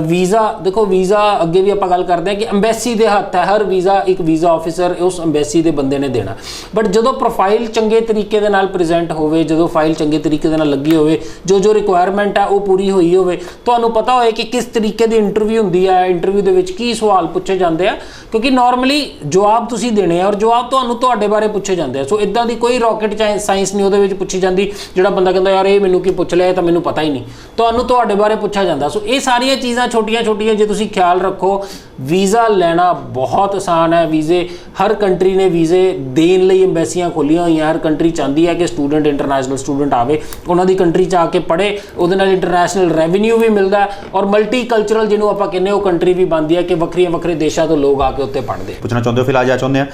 ਵੀਜ਼ਾ, ਦੇਖੋ ਵੀਜ਼ਾ ਅੱਗੇ ਵੀ ਆਪਾਂ ਗੱਲ ਕਰਦੇ ਹਾਂ ਕਿ ਅੰਬੈਸੀ ਦੇ ਹੱਥ ਹੈ। ਹਰ ਵੀਜ਼ਾ ਇੱਕ ਵੀਜ਼ਾ ਆਫਿਸਰ ਉਸ ਅੰਬੈਸੀ ਦੇ ਬੰਦੇ ਨੇ ਦੇਣਾ। ਬਟ ਜਦੋਂ ਪ੍ਰੋਫਾਈਲ ਚੰਗੇ ਤਰੀਕੇ ਦੇ ਨਾਲ ਪ੍ਰੈਜ਼ੈਂਟ ਹੋਵੇ, ਜਦੋਂ ਫਾਈਲ ਚੰਗੇ ਤਰੀਕੇ ਦੇ ਨਾਲ ਲੱਗੀ ਹੋਵੇ, ਜੋ ਰਿਕੁਆਇਰਮੈਂਟ ਹੈ ਉਹ ਪੂਰੀ ਹੋਈ ਹੋਵੇ, ਤੁਹਾਨੂੰ ਪਤਾ ਹੋਏ ਕਿ ਕਿਸ ਤਰੀਕੇ ਦੀ ਇੰਟਰਵਿਊ ਹੁੰਦੀ ਹੈ, ਇੰਟਰਵਿਊ ਦੇ ਵਿੱਚ ਕੀ ਸਵਾਲ ਪੁੱਛੇ ਜਾਂਦੇ ਆ, ਕਿਉਂਕਿ ਨਾਰਮਲੀ ਜਵਾਬ ਤੁਸੀਂ ਦੇਣੇ ਆ ਔਰ ਜਵਾਬ ਤੁਹਾਨੂੰ ਤੁਹਾਡੇ ਬਾਰੇ ਪੁੱਛੇ ਜਾਂਦੇ ਆ। ਸੋ ਇਦਾਂ ਦੀ ਕੋਈ ਰੌਕਟ ਸਾਇੰਸ ਨਹੀਂ ਉਹਦੇ ਵਿੱਚ ਪੁੱਛੀ ਜਾਂਦੀ ਜਿਹੜਾ ਬੰਦਾ ਕਹਿੰਦਾ ਯਾਰ ਇਹ ਮੈਨੂੰ ਕੀ ਪੁੱਛ ਲਿਆ, ਇਹ ਤਾਂ ਮੈਨੂੰ ਪਤਾ ਹੀ ਨਹੀਂ। ਤੁਹਾਨੂੰ ਤੁਹਾਡੇ ਬਾਰੇ ਪੁੱਛਿਆ ਜਾਂਦਾ। ਸੋ ਇਹ ਸਾਰੀਆਂ ਚੀਜ਼ਾਂ ਛੋਟੀਆਂ ਜੇ ਤੁਸੀਂ ਖਿਆਲ ਰੱਖੋ, ਵੀਜ਼ਾ ਲੈਣਾ ਬਹੁਤ ਆਸਾਨ ਹੈ। ਵੀਜ਼ੇ ਹਰ ਕੰਟਰੀ ਨੇ ਵੀਜ਼ੇ ਦੇਣ ਲਈ ਐਮਬੈਸੀਆਂ ਖੋਲੀਆਂ ਹੋਈਆਂ। ਹਰ ਕੰਟਰੀ ਚਾਹੁੰਦੀ ਹੈ ਕਿ ਸਟੂਡੈਂਟ, ਇੰਟਰਨੈਸ਼ਨਲ ਸਟੂਡੈਂਟ ਆਵੇ, ਉਹਨਾਂ ਦੀ ਕੰਟਰੀ 'ਚ ਆ ਕੇ ਪੜ੍ਹੇ, ਉਹਦੇ ਨਾਲ ਇੰਟਰਨੈਸ਼ਨਲ ਰੈਵਨਿਊ ਵੀ ਮਿਲਦਾ ਔਰ ਮਲਟੀ ਕਲਚਰਲ ਜਿਹਨੂੰ ਆਪਾਂ ਕਹਿੰਦੇ ਉਹ ਕੰਟਰੀ ਵੀ ਬਣਦੀ ਹੈ ਕਿ ਵੱਖਰੇ ਦੇਸ਼ਾਂ ਤੋਂ ਲੋਕ ਆ ਕੇ ਉੱਥੇ ਪੜ੍ਹਦੇ। ਪੁੱਛਣਾ ਚਾਹੁੰਦੇ ਹੋ, ਫਿਲਹਾਲ ਜਾ ਚਾਹੁੰਦੇ ਆ।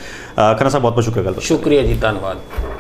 ਖੰਨਾ ਸਾਹਿਬ ਬਹੁਤ ਬਹੁਤ ਸ਼ੁਕਰੀਆ। ਸ਼ੁਕਰੀਆ ਜੀ, ਧੰਨਵਾਦ।